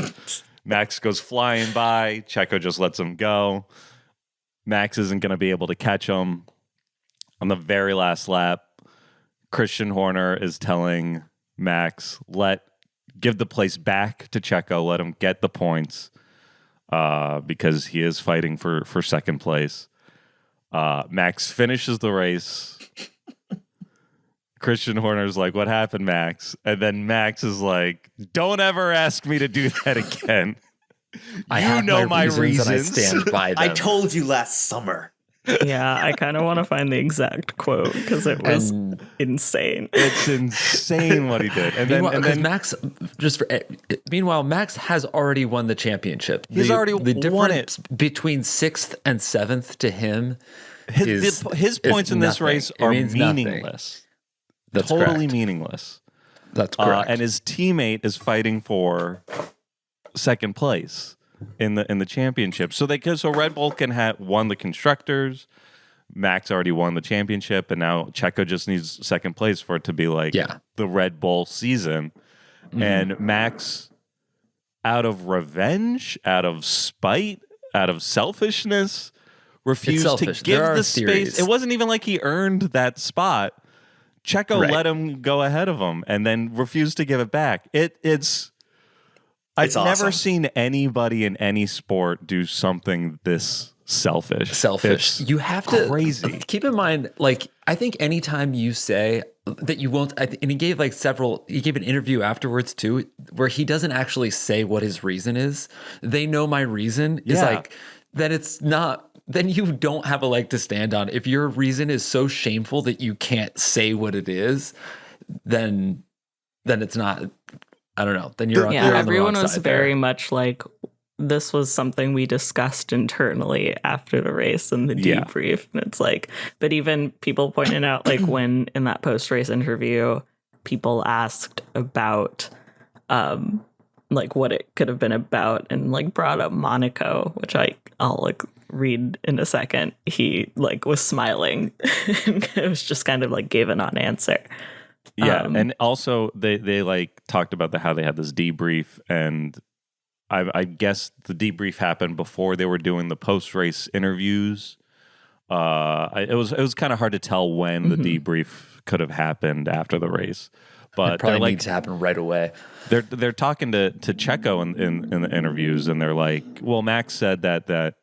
Max goes flying by. Checo just lets him go. Max isn't going to be able to catch him. On the very last lap, Christian Horner is telling Max, give the place back to Checo, let him get the points because he is fighting for second place. Max finishes the race. Christian Horner's like, what happened, Max? And then Max is like, don't ever ask me to do that again. I You have know my reasons and I reasons. stand by them. I told you last summer. Yeah, I kind of want to find the exact quote because it was And insane. It's insane what he did. And then, meanwhile, and 'cause then Max meanwhile, Max has already won the championship. He's already the won difference between 6th and 7th to him. his points in this nothing. race It are means nothing. meaningless. That's Totally correct. meaningless. That's correct. And his teammate is fighting for second place. in the championship. So Red Bull can have won the constructors. Max already won the championship, and now Checo just needs second place for it to be like the Red Bull season. And Max, out of revenge, out of spite, out of selfishness, refused to give the space. It wasn't even like he earned that spot. Checo let him go ahead of him and then refused to give it back. I've never seen anybody in any sport do something this selfish. You have to crazy. Keep in mind, like, I think anytime you say that you won't, and he gave he gave an interview afterwards too, where he doesn't actually say what his reason is. They know my reason is like, then it's not, then you don't have a leg to stand on. If your reason is so shameful that you can't say what it is, then it's not, I don't know. Then you're on, you're on the everyone wrong was side very there. much like, this was something we discussed internally after the race and the debrief. And it's like, but even people pointing out, like, when in that post-race interview, people asked about, like, what it could have been about, and like brought up Monaco, which I'll like read in a second. He like was smiling. It was just kind of like gave a non-answer. Yeah, and also they like talked about how they had this debrief, and I guess the debrief happened before they were doing the post-race interviews. It was kind of hard to tell when the debrief could have happened after the race, but It probably needs to happen right away. They're talking to Checo in the interviews, and they're like, "Well, Max said that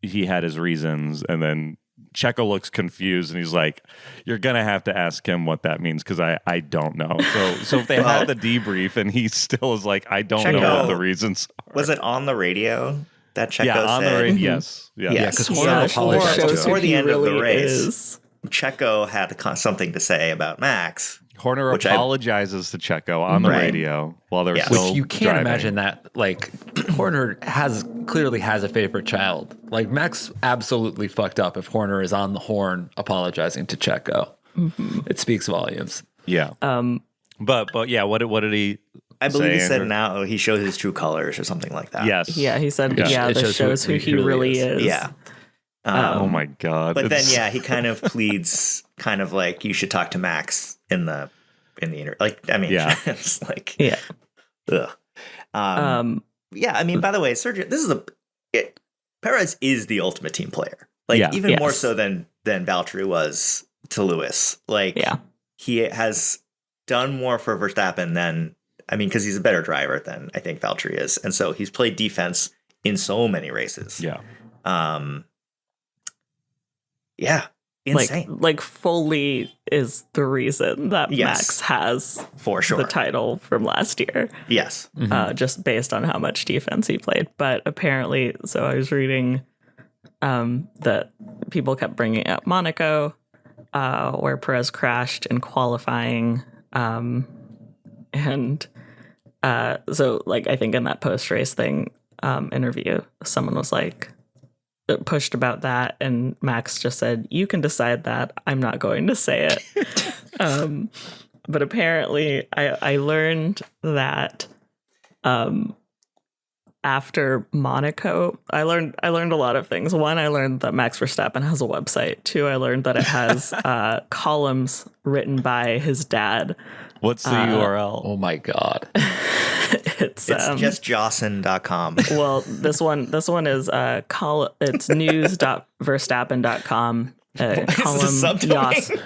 he had his reasons," and then Checo looks confused, and he's like, "You're gonna have to ask him what that means, because I don't know." So if they had the debrief, and he still is like, "I don't know what the reasons are." Was it on the radio that Checo Yeah, on said? the radio. Yes, because Yeah, Horner apologized to before him. the end of the really race, is. Checo had something to say about Max. Horner Which apologizes to Checo on the radio while they're Yeah. still Which you can't driving. imagine that, like, Horner clearly has a favorite child. Like, Max absolutely fucked up if Horner is on the horn apologizing to Checo. It speaks volumes. Yeah. But yeah, what did he? I believe he said Andrew? now he shows his true colors or something like that. Yes. Yeah, he said, It this shows who he really is. Yeah. Oh my god. But then, It's- yeah, he kind of pleads, kind of like, you should talk to Max in the interview. Like, I mean, Yeah. it's like, Yeah. ugh. Yeah, I mean, by the way, Sergio, Perez is the ultimate team player. Like, Yeah. even more Yes. so than Valtteri was to Lewis. Like, he has done more for Verstappen than, I mean, because he's a better driver than I think Valtteri is. And so he's played defense in so many races. Yeah. Yeah. Insane. Like fully is the reason that Yes. Max has for sure. the title from last year, Yes. just based on how much defense he played. But apparently, so I was reading that people kept bringing up Monaco, where Perez crashed in qualifying. And so, like, I think in that post-race thing interview, someone was like, pushed about that, and Max just said, "You can decide that. I'm not going to say it." But apparently, I learned that after Monaco, I learned a lot of things. One, I learned that Max Verstappen has a website. Two, I learned that it has columns written by his dad. What's the URL? Oh my god. It's just Jocelyn.com. well, this one is it's news.verstappen.com. Column subdomain?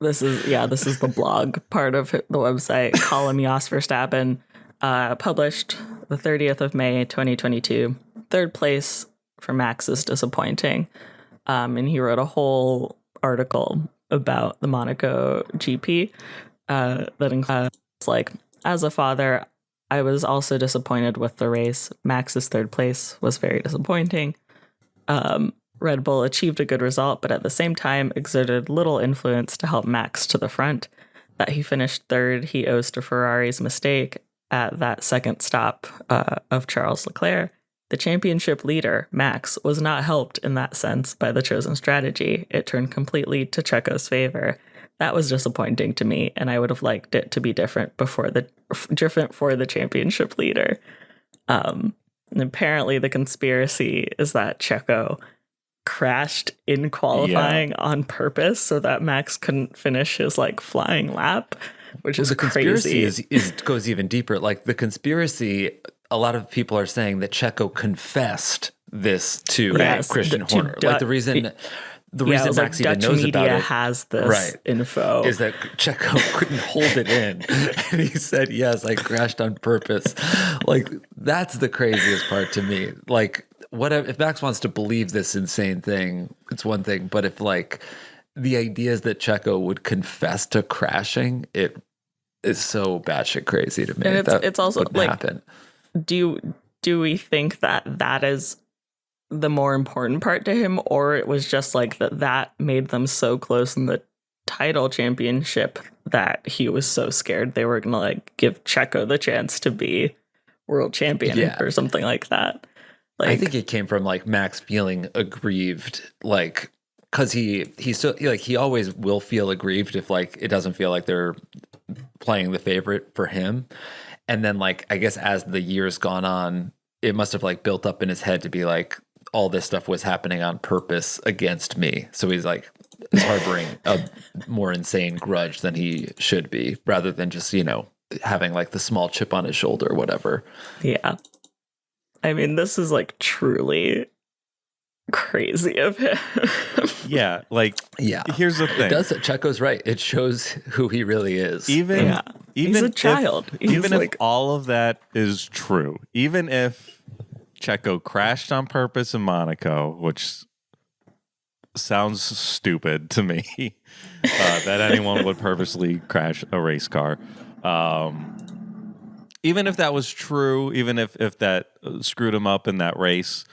This is the blog part of the website. Column Jos Verstappen, published the 30th of May 2022. Third place for Max is disappointing. And he wrote a whole article about the Monaco GP that includes, like, as a father, I was also disappointed with the race. Max's third place was very disappointing. Red Bull achieved a good result, but at the same time exerted little influence to help Max to the front. That he finished third, he owes to Ferrari's mistake at that second stop of Charles Leclerc. The championship leader, Max, was not helped in that sense by the chosen strategy. It turned completely to Checo's favor. that was disappointing to me, and I would have liked it to be different for the championship leader. And apparently the conspiracy is that Checo crashed in qualifying on purpose so that Max couldn't finish his like flying lap, which is the conspiracy crazy. is goes even deeper. Like the conspiracy, a lot of people are saying that Checo confessed this to Yes, Christian to Horner. Like the reason it was Max like even Dutch knows media about it has this info. is that Checo couldn't hold it in, and he said, "Yes, I crashed on purpose." Like that's the craziest part to me. Like, whatever, if Max wants to believe this insane thing, it's one thing. But if like the idea is that Checo would confess to crashing, it is so batshit crazy to me. And That it's also wouldn't like, happen. do we think that is the more important part to him, or it was just like that made them so close in the title championship that he was so scared they were gonna like give Checo the chance to be world champion or something like that? Like, I think it came from like Max feeling aggrieved, like because he always will feel aggrieved if like it doesn't feel like they're playing the favorite for him, and then like I guess as the years gone on, it must have like built up in his head to be like all this stuff was happening on purpose against me. So he's like harboring a more insane grudge than he should be, rather than just having like the small chip on his shoulder or whatever. Yeah. I mean, this is like truly crazy of him. Yeah, like here's the thing. It does. Checo's right. It shows who he really is. Even He's a child. Even if all of that is true, even if Checo crashed on purpose in Monaco, which sounds stupid to me, that anyone would purposely crash a race car. Even if that was true, even if that screwed him up in that race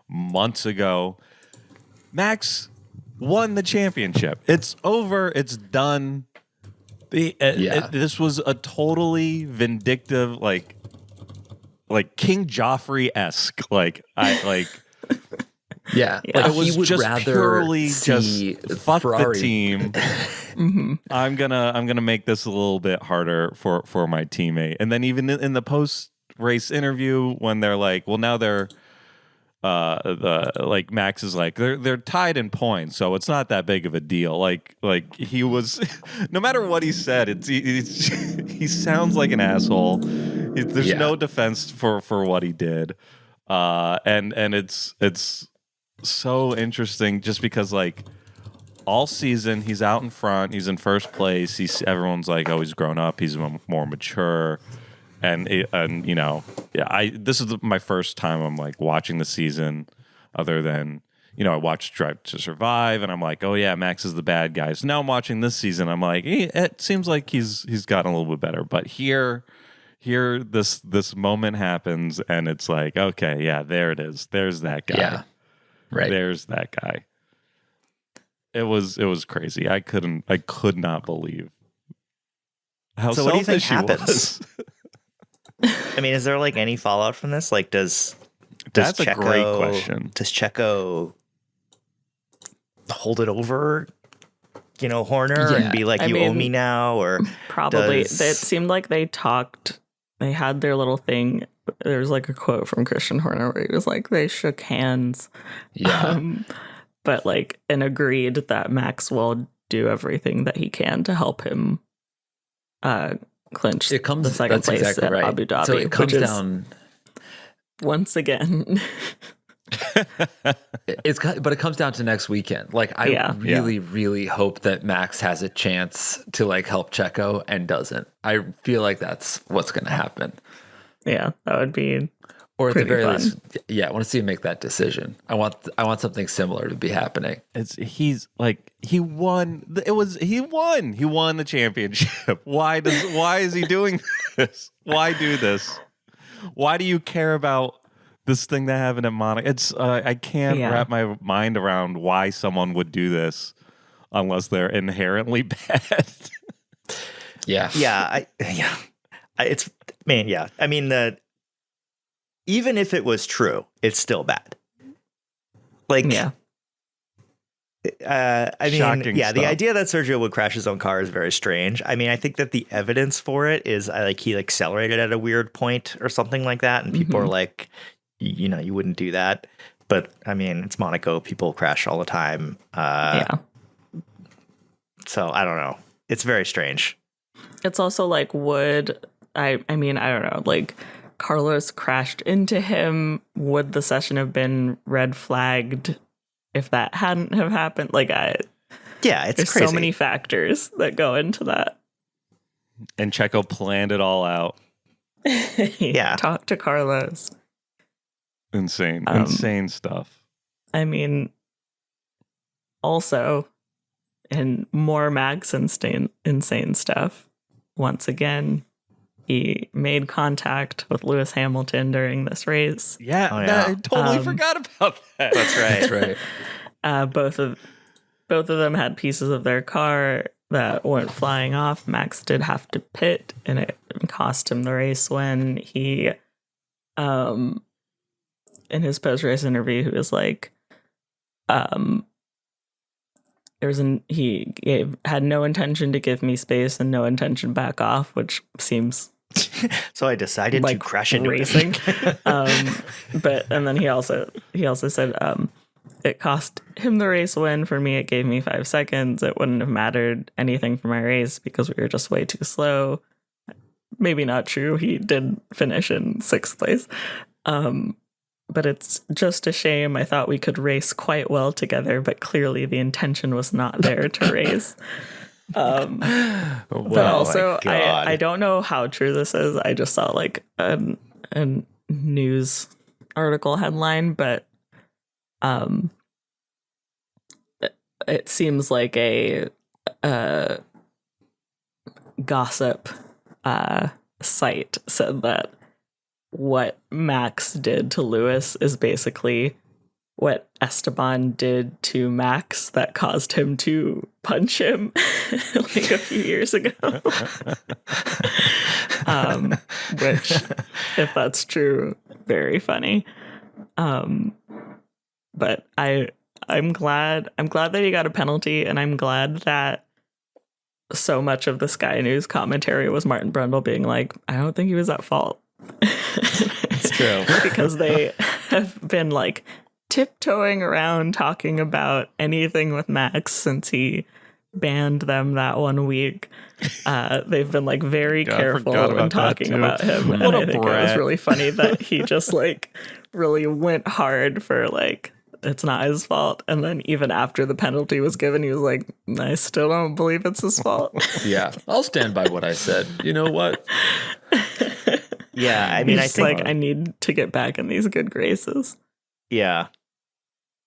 months ago, Max won the championship. It's over. It's done. This was a totally vindictive, like King Joffrey-esque. Like it was he would just rather purely see just fuck Ferrari. the team. I'm gonna make this a little bit harder for my teammate. And then even in the post race interview, when they're like, well, now they're like Max is like they're tied in points, so it's not that big of a deal. Like he was, no matter what he said, he sounds like an asshole. There's no defense for what he did, and it's so interesting just because like all season he's out in front, he's in first place. Everyone's like, oh, he's grown up, he's more mature. And this is my first time I'm like watching the season, other than I watched Drive to Survive, and I'm like, oh yeah, Max is the bad guy. So now I'm watching this season, I'm like, it seems like he's gotten a little bit better. But here this moment happens, and it's like, okay, yeah, there it is. There's that guy. Yeah, right. There's that guy. It was crazy. I could not believe how So what do you think selfish he happens? was. I mean, is there like any fallout from this? Like, does That's Checo, a great question. Does Checo hold it over, Horner, and be like, I you owe mean, me now? Or probably. does- It seemed like they had their little thing. There was like a quote from Christian Horner where he was like, they shook hands. Yeah. But like, and agreed that Max will do everything that he can to help him clinch the second place exactly at right. Abu Dhabi. So it comes which is, down. once again. But it comes down to next weekend. Like I really hope that Max has a chance to like help Checo and doesn't. I feel like that's what's going to happen. Yeah, that would be. Or at the very fun. least, I want to see him make that decision. I want something similar to be happening. He won the championship. Why is he doing this? Why do this? Why do you care about this thing that happened at Monaco? It's I can't wrap my mind around why someone would do this unless they're inherently bad. I mean, even if it was true, it's still bad. Like, I mean, Shocking yeah, the stuff. idea that Sergio would crash his own car is very strange. I mean, I think that the evidence for it is he accelerated at a weird point or something like that, and people are like, you wouldn't do that. But I mean, it's Monaco. People crash all the time. Yeah. So I don't know. It's very strange. It's also like, I mean, I don't know, like Carlos crashed into him. Would the session have been red flagged if that hadn't have happened? Like, Yeah, it's there's crazy. so many factors that go into that. And Checo planned it all out. Yeah. Talk to Carlos. Insane stuff. I mean, also, and more Max insane stuff. Once again, he made contact with Lewis Hamilton during this race. Yeah, Oh, yeah. I totally forgot about that. That's right. That's right. Both of them had pieces of their car that went flying off. Max did have to pit, and it cost him the race win. He, in his post-race interview, he was like, he had no intention to give me space and no intention back off, which seems So I decided to like crash into racing. it. And then he also said it cost him the race win. For me, it gave me 5 seconds. It wouldn't have mattered anything for my race because we were just way too slow. Maybe not true. He did finish in 6th place. But it's just a shame. I thought we could race quite well together, but clearly the intention was not there to race. But also, my God. I don't know how true this is. I just saw like a news article headline, but it seems like a gossip site said that what Max did to Lewis is basically what Esteban did to Max that caused him to punch him like a few years ago. Which, if that's true, very funny. But I'm glad that he got a penalty, and I'm glad that so much of the Sky News commentary was Martin Brundle being like, I don't think he was at fault. It's true. Because they have been like tiptoeing around talking about anything with Max since he banned them that 1 week. They've been like very God, I careful forgot about when that, talking too. about him. What And a I think it was brat. really funny that he just like really went hard for like, it's not his fault. And then even after the penalty was given, he was like, I still don't believe it's his fault. Yeah, I'll stand by what I said. You know what? Yeah, I mean, I He's think like, I need to get back in these good graces. yeah.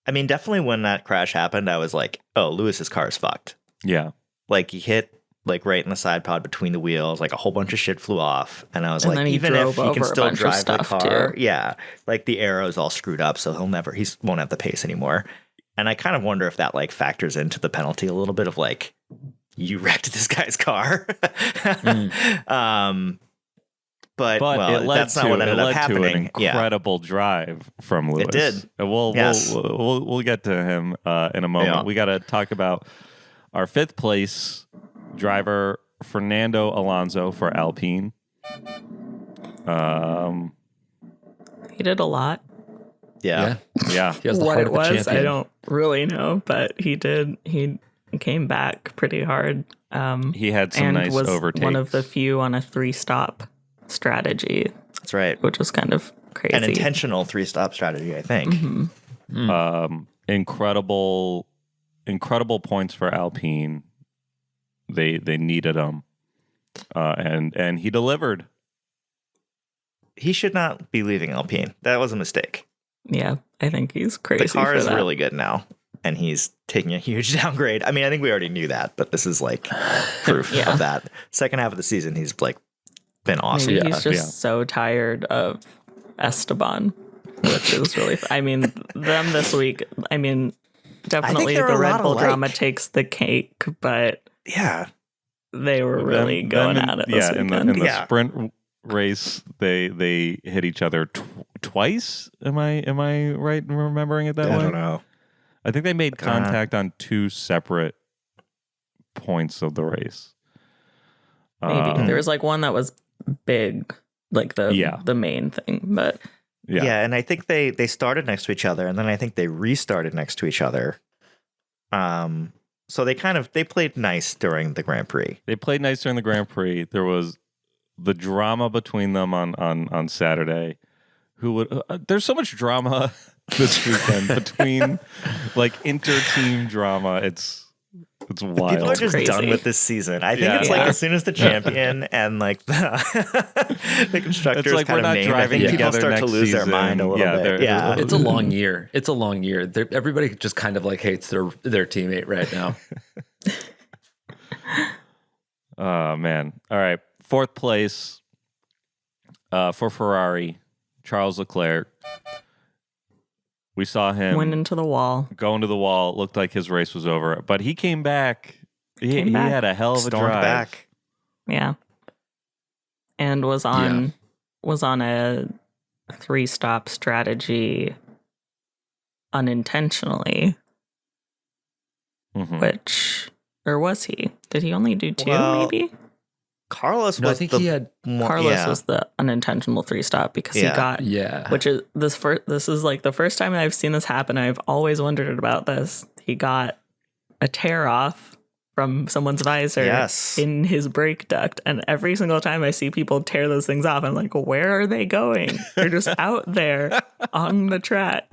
I mean, definitely when that crash happened, I was like, oh, Lewis's car is fucked. Yeah. Like, he hit like right in the side pod between the wheels, like a whole bunch of shit flew off. And I was And like, then he even if drove he over can a still bunch of drive the stuff, car, too. yeah, like the arrow's all screwed up, so he won't have the pace anymore. And I kind of wonder if that like factors into the penalty a little bit of like, you wrecked this guy's car. But well, it led that's not what ended up to an happening. Yeah. incredible drive from Lewis. did. And Yes. we'll get to him in a moment. Yeah. We got to talk about our 5th place driver, Fernando Alonso for Alpine. He did a lot. Yeah. Yeah. He has the What heart it of a was, champion. I don't really know, but he did. He came back pretty hard. He had some and nice was overtakes. one of the few on a 3-stop strategy, That's right. which was kind of crazy. An intentional 3-stop strategy, I think. Incredible points for Alpine. They needed him, and he delivered. He should not be leaving Alpine. That was a mistake. Yeah, I think he's crazy. The car for is that. really good now, and he's taking a huge downgrade. I mean, I think we already knew that, but this is like proof Yeah. of that. Second half of the season, he's like been awesome. Maybe Yeah, he's just yeah. so tired of Esteban, which is really. I mean, them this week. I mean, definitely they're the a Red lot Bull alike. drama takes the cake, but Yeah. they were really going at it this in weekend. the Yeah. sprint race, they hit each other twice. Am I right in remembering it that way? I don't know. I think they made contact on 2 separate points of the race. Maybe there was like one that was big, like the main thing, but Yeah, and I think they started next to each other, and then I think they restarted next to each other. So they played nice during the Grand Prix. They played nice during the Grand Prix. There was the drama between them on Saturday. There's so much drama this weekend between like inter-team drama. It's wild. People are just Crazy. done with this season. I think it's like as soon as the champion and like the constructors It's like kind we're of not named, I driving think people together start to next lose their season. mind a little Yeah, bit. they're- Yeah, It's a long year. It's a long year. Everybody just kind of like hates their teammate right now. Oh man. All right. 4th place for Ferrari, Charles Leclerc. We saw him went into the wall. go into the wall. It looked like his race was over, but he came back. He Came back. had a hell of a stormed drive. back. Yeah. And was on a 3-stop strategy unintentionally, Mhm. or was he? Did he only do 2 Well, maybe? Carlos No, I was think the he had. Carlos was the unintentional 3-stop because he Yeah. got Yeah. which is this is like the first time I've seen this happen. I've always wondered about this. He got a tear off from someone's visor Yes. in his brake duct, and every single time I see people tear those things off, I'm like, where are they going? They're just out there on the track.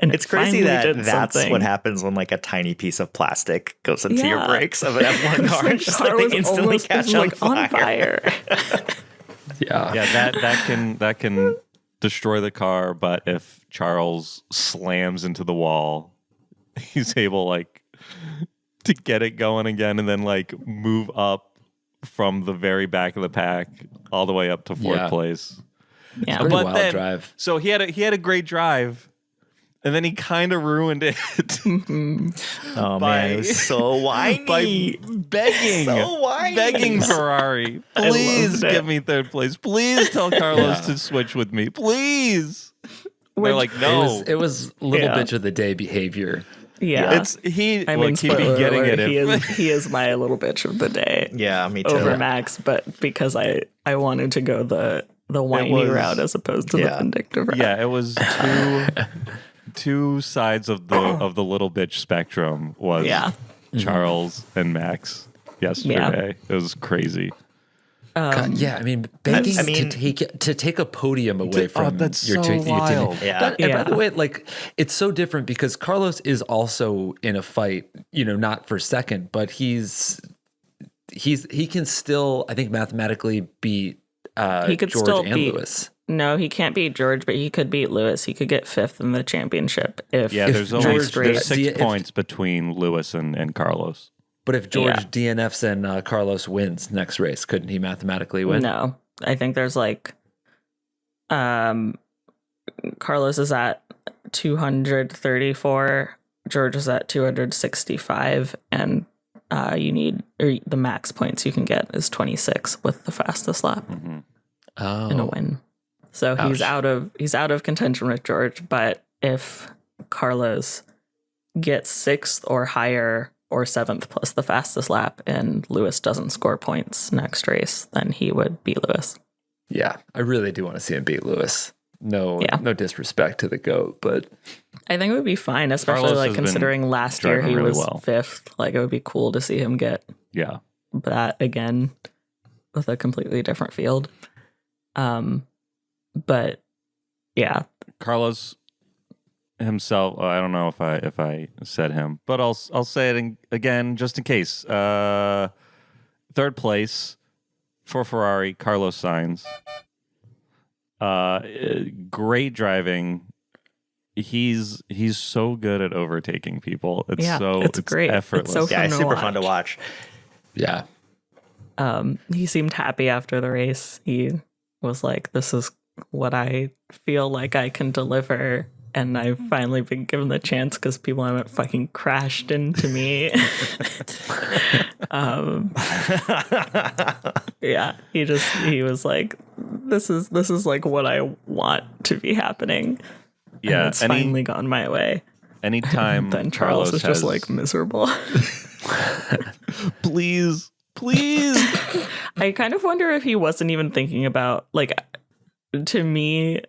And It's crazy finally that did that's something. what happens when like a tiny piece of plastic goes into your Yeah. brakes of an F1 It's car. like It's just car like they was instantly almost- catch it's like on fire. Yeah. Yeah, that can destroy the car, but if Charles slams into the wall, he's able like to get it going again and then like move up from the very back of the pack all the way up to 4th Yeah. place. Yeah, Pretty But wild then- drive. So he had a great drive, and then he kind of ruined it Oh By- man, it was so whiny. by begging, So whiny. begging Ferrari, I please loved it. give me 3rd place. Please tell Carlos Yeah. to switch with me, please. They're Which- like, no. It was little Yeah. bitch of the day behavior. yeah. It's he. I Look, mean, he'd be spoiler getting alert, it. he is my little bitch of the day Yeah, me too. over Max, but because I wanted to go the whiny was- route as opposed to the Yeah. vindictive route. Yeah, it was two sides of the little bitch spectrum. Was Yeah. Charles and Max yesterday. It was crazy. God, yeah, I mean, begging I mean- to take a podium away from that's your so your team. wild. Yeah. And by Yeah. the way, like it's so different because Carlos is also in a fight. Not for second, but he can still, I think, mathematically beat He could George still and beat- Lewis. No, he can't beat George, but he could beat Lewis. He could get 5th in the championship if Yeah, there's only George there's race- 6 if- points between Lewis and Carlos. But if George Yeah. DNFs and Carlos wins next race, couldn't he mathematically win? No, I think there's like, Carlos is at 234, George is at 265, and the max points you can get is 26 with the fastest lap Oh, in a win. So he's out of contention with George, but if Carlos gets 6th or higher or 7th plus the fastest lap and Lewis doesn't score points next race, then he would beat Lewis. yeah. I really do want to see him beat Lewis. No, Yeah. no disrespect to the GOAT, but I think it would be fine, especially Carlos like has been considering last year driving he really was well. 5th. Like it would be cool to see him get Yeah. that again with a completely different field. But yeah, Carlos himself, I don't know if I said him, but I'll say it again just in case. 3rd place for Ferrari, Carlos Sainz. Great driving. He's so good at overtaking people. It's Yeah, so it's great. It's effortless. so Yeah, fun it's to super fun to watch. watch. yeah. He seemed happy after the race. He was like, this is what I feel like I can deliver. And I've finally been given the chance because people haven't fucking crashed into me. Yeah, he was like, this is like what I want to be happening. Yeah, and it's and finally gone my way. anytime Then Charles is just has- like miserable. please. I kind of wonder if he wasn't even thinking about, like, to me,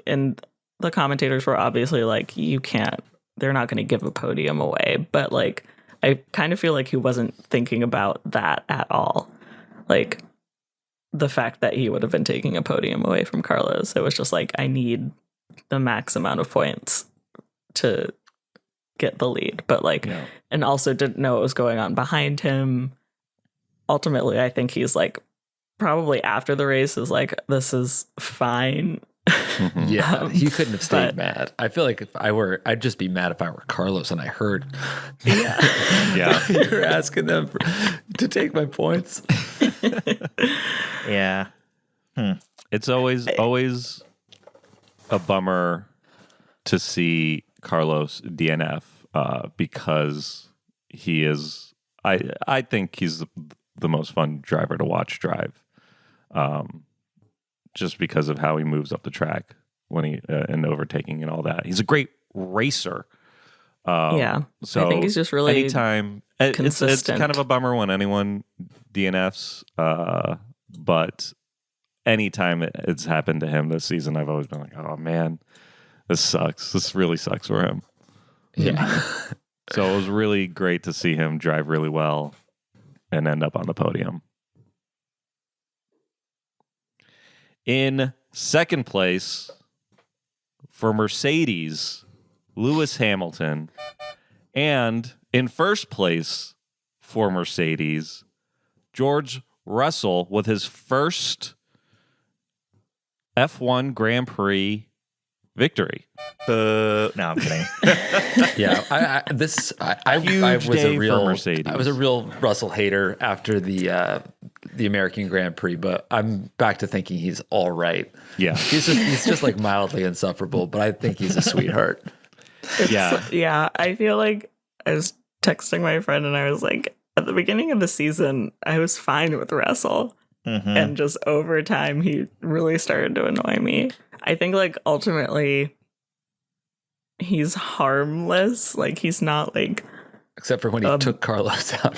and the commentators were obviously like, they're not going to give a podium away. But, like, I kind of feel like he wasn't thinking about that at all. Like, the fact that he would have been taking a podium away from Carlos. It was just like, I need the max amount of points to get the lead. But, like, and also didn't know what was going on behind him. Ultimately, I think he's like, probably after the race is like, this is fine. Yeah, he couldn't have stayed but- mad. I feel like if I were, I'd just be mad if I were Carlos and I heard Yeah. you're asking them to take my points. Yeah. It's always a bummer to see Carlos DNF because he is. I think he's the most fun driver to watch drive, just because of how he moves up the track when he and overtaking and all that. He's a great racer. Yeah. So I think he's just really anytime it's consistent. kind of a bummer when anyone DNFs, but anytime it's happened to him this season, I've always been like, oh man, this sucks. This really sucks for him. Yeah. So it was really great to see him drive really well and end up on the podium. In second place for Mercedes, Lewis Hamilton. And in first place for Mercedes, George Russell with his first F1 Grand Prix victory. No, I'm kidding. Yeah, I was day a for real Mercedes. I was a real Russell hater after the American Grand Prix, but I'm back to thinking he's all right. Yeah. He's just like mildly insufferable, but I think he's a sweetheart. Yeah. Yeah, I feel like I was texting my friend and I was like, at the beginning of the season, I was fine with Russell. And just over time, he really started to annoy me. I think, like, ultimately, he's harmless. Like, he's not, like... Except for when he took Carlos out.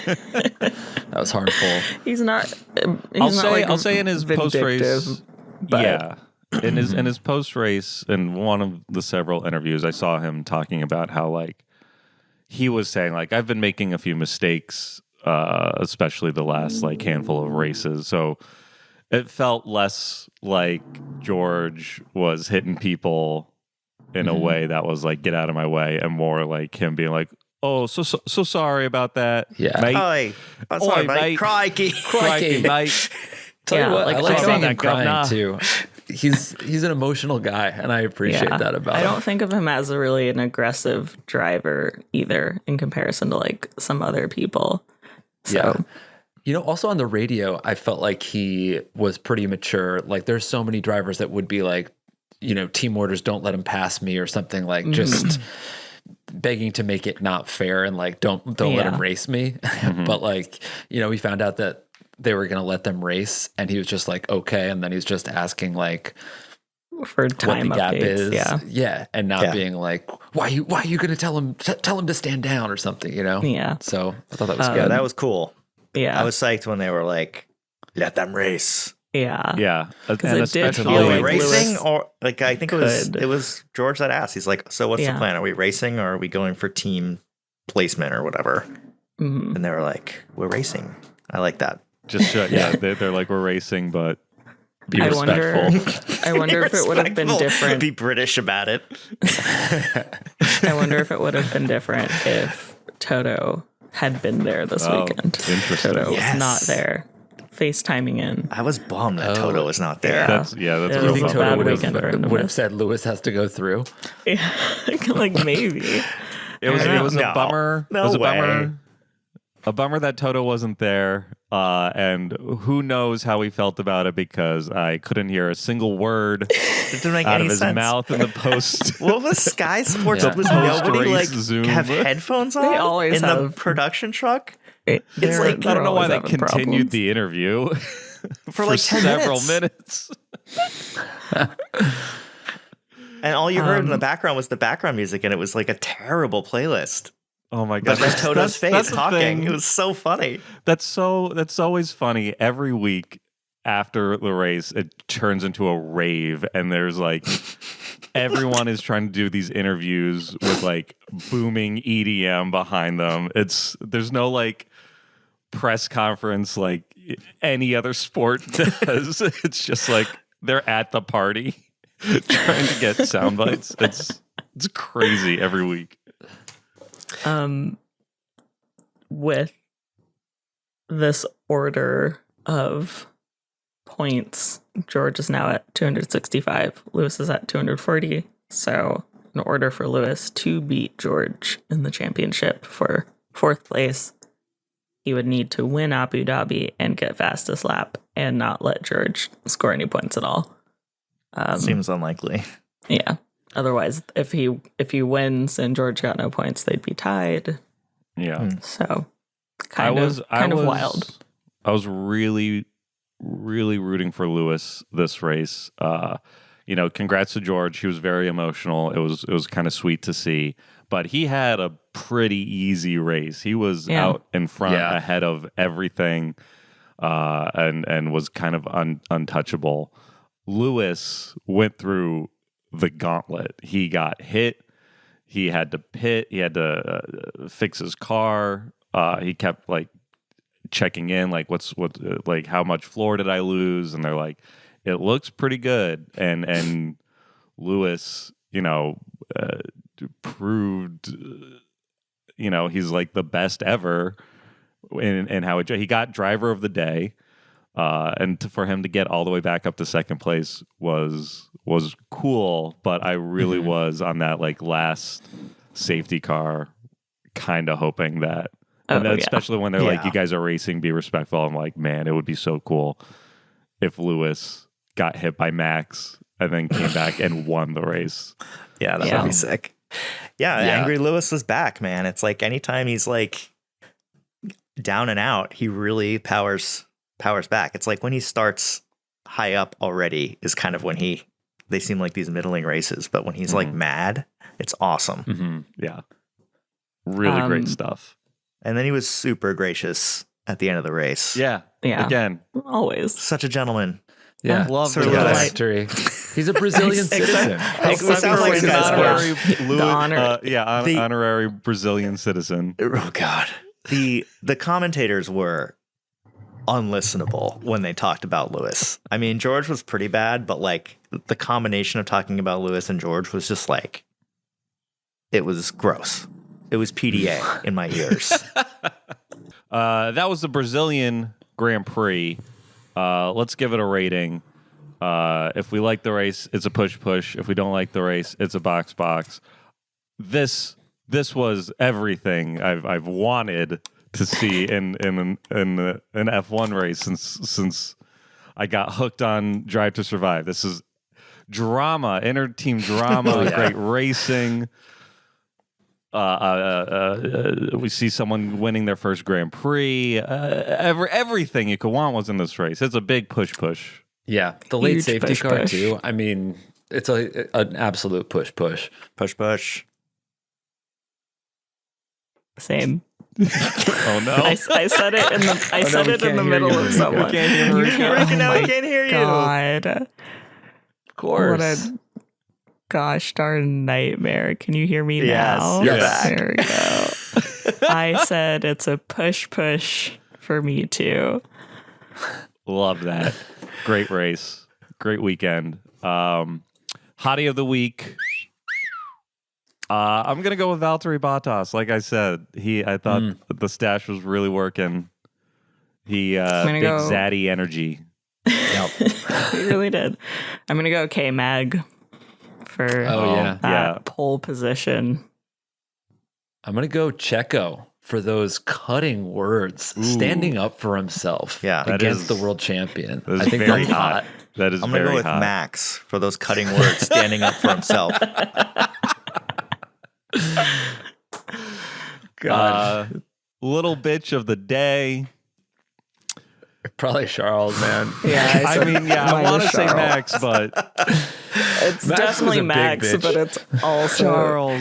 That was harmful. He's not... I'll say in his post race, vindictive, but- yeah, in his post race, in one of the several interviews, I saw him talking about how like he was saying like I've been making a few mistakes, especially the last like handful of races, so it felt less like George was hitting people in a way that was like get out of my way, and more like him being like, oh, so sorry about that, Yeah. mate. Oi, I'm sorry, Oi, mate. mate. Crikey. Crikey, mate. Tell you Yeah, what, like, I like I seeing don't- him crying Governor. too. He's an emotional guy, and I appreciate that about I him. don't think of him as really an aggressive driver either in comparison to like some other people. So Yeah. You know, also on the radio, I felt like he was pretty mature. Like there's so many drivers that would be like, you know, team orders, don't let him pass me or something, like just begging to make it not fair and like don't let Yeah. him race me. But like, you know, we found out that they were going to let them race and he was just like, okay. And then he's just asking like for what time the gap updates, is. yeah. And not being like, why are you going to tell him to stand down or something, you know? Yeah. So I thought that was Yeah, good. that was cool. Yeah. I was psyched when they were like, let them race. yeah. Yeah, and it did especially feel Are we like racing? Lewis Or like I think it could. was George that asked. He's like, so what's the Yeah. plan? Are we racing or are we going for team placement or whatever? Mhm. And they were like, we're racing. I like that. just they're like we're racing, but be I respectful. wonder if it would have been Respectful. different. Be British about it. I wonder if it would have been different if Toto had been there this Oh, weekend. interesting. Toto Yes. was not there. FaceTiming in. I was bummed that Toto was not there. Yeah. That's It a was Do you real think a bummer. bad Toto weekend for him to would have miss. said Lewis has to go through? Yeah. like maybe. It was No. a bummer. No it was a way. bummer. A bummer that Toto wasn't there, and who knows how he felt about it because I couldn't hear a single word It didn't make out any of his sense. mouth in the post. What was Sky Sports? Yeah. Was Post-race nobody like Zoom. have headphones on They always in the have- production truck It's like- I don't know why they continued the interview for like 10 several minutes. minutes. And all you heard in the background was the background music, and it was like a terrible playlist. Oh my god! But just Toto's face the talking. thing. It was so funny. That's always funny. Every week after the race, it turns into a rave, and there's like everyone is trying to do these interviews with like booming EDM behind them. There's no like press conference like any other sport does. It's just like they're at the party trying to get sound bites. It's crazy every week. With this order of points, George is now at 265. Lewis is at 240. So in order for Lewis to beat George in the championship for 4th place, he would need to win Abu Dhabi and get fastest lap and not let George score any points at all. Seems unlikely. Yeah. Otherwise, if he wins and George got no points, they'd be tied. Yeah. So kind of wild. I was really, really rooting for Lewis this race. Congrats to George. He was very emotional. It was kind of sweet to see. But he had a pretty easy race. He was out in front ahead of everything, and was kind of untouchable. Lewis went through the gauntlet. He got hit. He had to pit. He had to fix his car. He kept like checking in, like like how much floor did I lose? And they're like, it looks pretty good. And Lewis, proved, he's like the best ever in how he got driver of the day. For him to get all the way back up to second place was cool, but I really was on that like last safety car, kind of hoping that, especially when they're like, "You guys are racing, be respectful." I'm like, man, it would be so cool if Lewis got hit by Max and then came back and won the race. Yeah, that would be sick. Yeah, Angry Lewis was back, man. It's like anytime he's like down and out, he really powers back. It's like when he starts high up already is kind of when they seem like these middling races, but when he's like mad, it's awesome. Mm-hmm. Yeah. Really great stuff. And then he was super gracious at the end of the race. Yeah. Again. Always. Such a gentleman. Yeah. Love Sort the of guy. victory. He's a Brazilian citizen. We sound like an honorary The- honorary Brazilian citizen. Oh God. The commentators were unlistenable when they talked about Lewis. I mean, George was pretty bad, but like the combination of talking about Lewis and George was just like, it was gross. It was PDA in my ears. That was the Brazilian Grand Prix. Let's give it a rating. If we like the race, it's a push. If we don't like the race, it's a box. This was everything I've wanted to see in an F1 race since I got hooked on Drive to Survive. This is drama, inter-team drama, great racing. We see someone winning their first Grand Prix. Everything you could want was in this race. It's a big push. Yeah, the late Huge safety push. car too. I mean, it's an absolute push. Push. Same. Oh no! I said it in the middle of someone. Can't hear Marika. Marika, now we can't hear you. God, Of course. what a gosh darn nightmare! Can you hear me Yes, now? you're back. There we go. I said it's a push for me too. Love that. Great race. Great weekend. Hottie of the week. I'm gonna go with Valtteri Bottas. Like I said, I thought the stash was really working. He big zaddy energy. He really did. I'm gonna go K-Mag for that pole position. I'm going to go Checo for those cutting words, standing up for himself against the world champion. I think very that's hot. That is I'm very gonna go with hot. Max for those cutting words, standing up for himself. God. Little bitch of the day. Probably Charles, man. Yeah, I mean, I mine want to was say Charles. Max, but It's Max definitely was a big Max, bitch. but it's also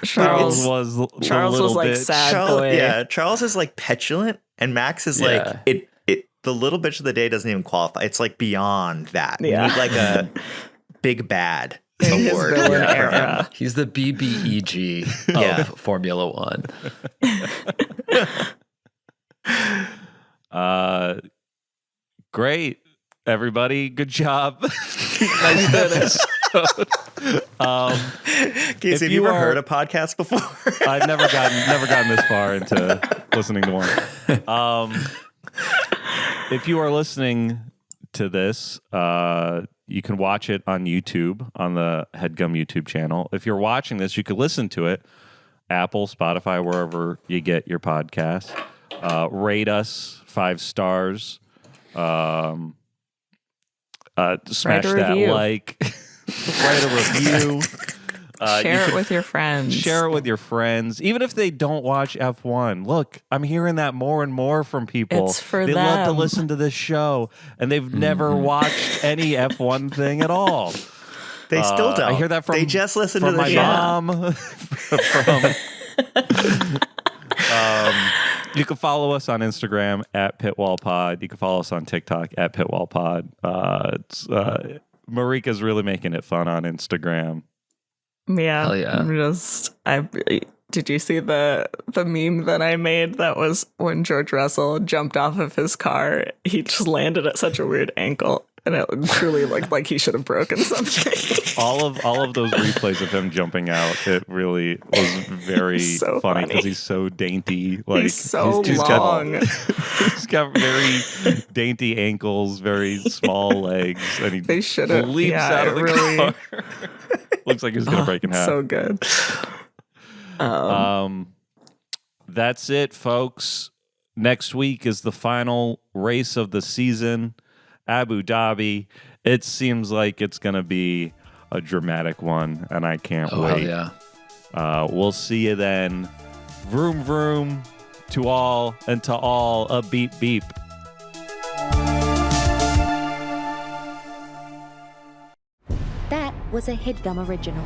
Charles was a Charles was little like bit, sad boy. Yeah, Charles is like petulant, and Max is like Yeah. it. The little bitch of the day doesn't even qualify. It's like beyond that. Yeah. You need like a big bad In his award. villain for him. era. He's the BBEG of Yeah. Formula One. Great, everybody. Good job. Nice finish. Casey, If have you you ever are- heard a podcast before? I've never gotten this far into listening to one. If you are listening to this, you can watch it on YouTube on the Headgum YouTube channel. If you're watching this, you could listen to it Apple, Spotify, wherever you get your podcasts. Rate us 5 stars. Smash Write a that review. like. Write a review. Share it with your friends. Share it with your friends, even if they don't watch F1. Look, I'm hearing that more and more from people. It's for they love to them. listen to this show, and they've never watched any F1 thing at all. They still don't. I hear that from They just listen to from the my show. mom. You can follow us on Instagram at PitwallPod. You can follow us on TikTok at PitwallPod. Marika's really making it fun on Instagram. Yeah. Hell yeah. Did you see the meme that I made that was when George Russell jumped off of his car, he just landed at such a weird angle and it truly looked like he should have broken something. All of those replays of him jumping out, it really was very So funny funny. because he's so dainty. Like He's so he's long. he's got very dainty ankles, very small legs, and he They should've- leaps yeah, out of it the really- car. Looks like he's gonna break in half. So good. That's it, folks. Next week is the final race of the season, Abu Dhabi. It seems like it's going to be a dramatic one, and I can't Oh, hell wait. yeah. We'll see you then. Vroom, vroom to all, and to all, a beep, beep. That was a Headgum original.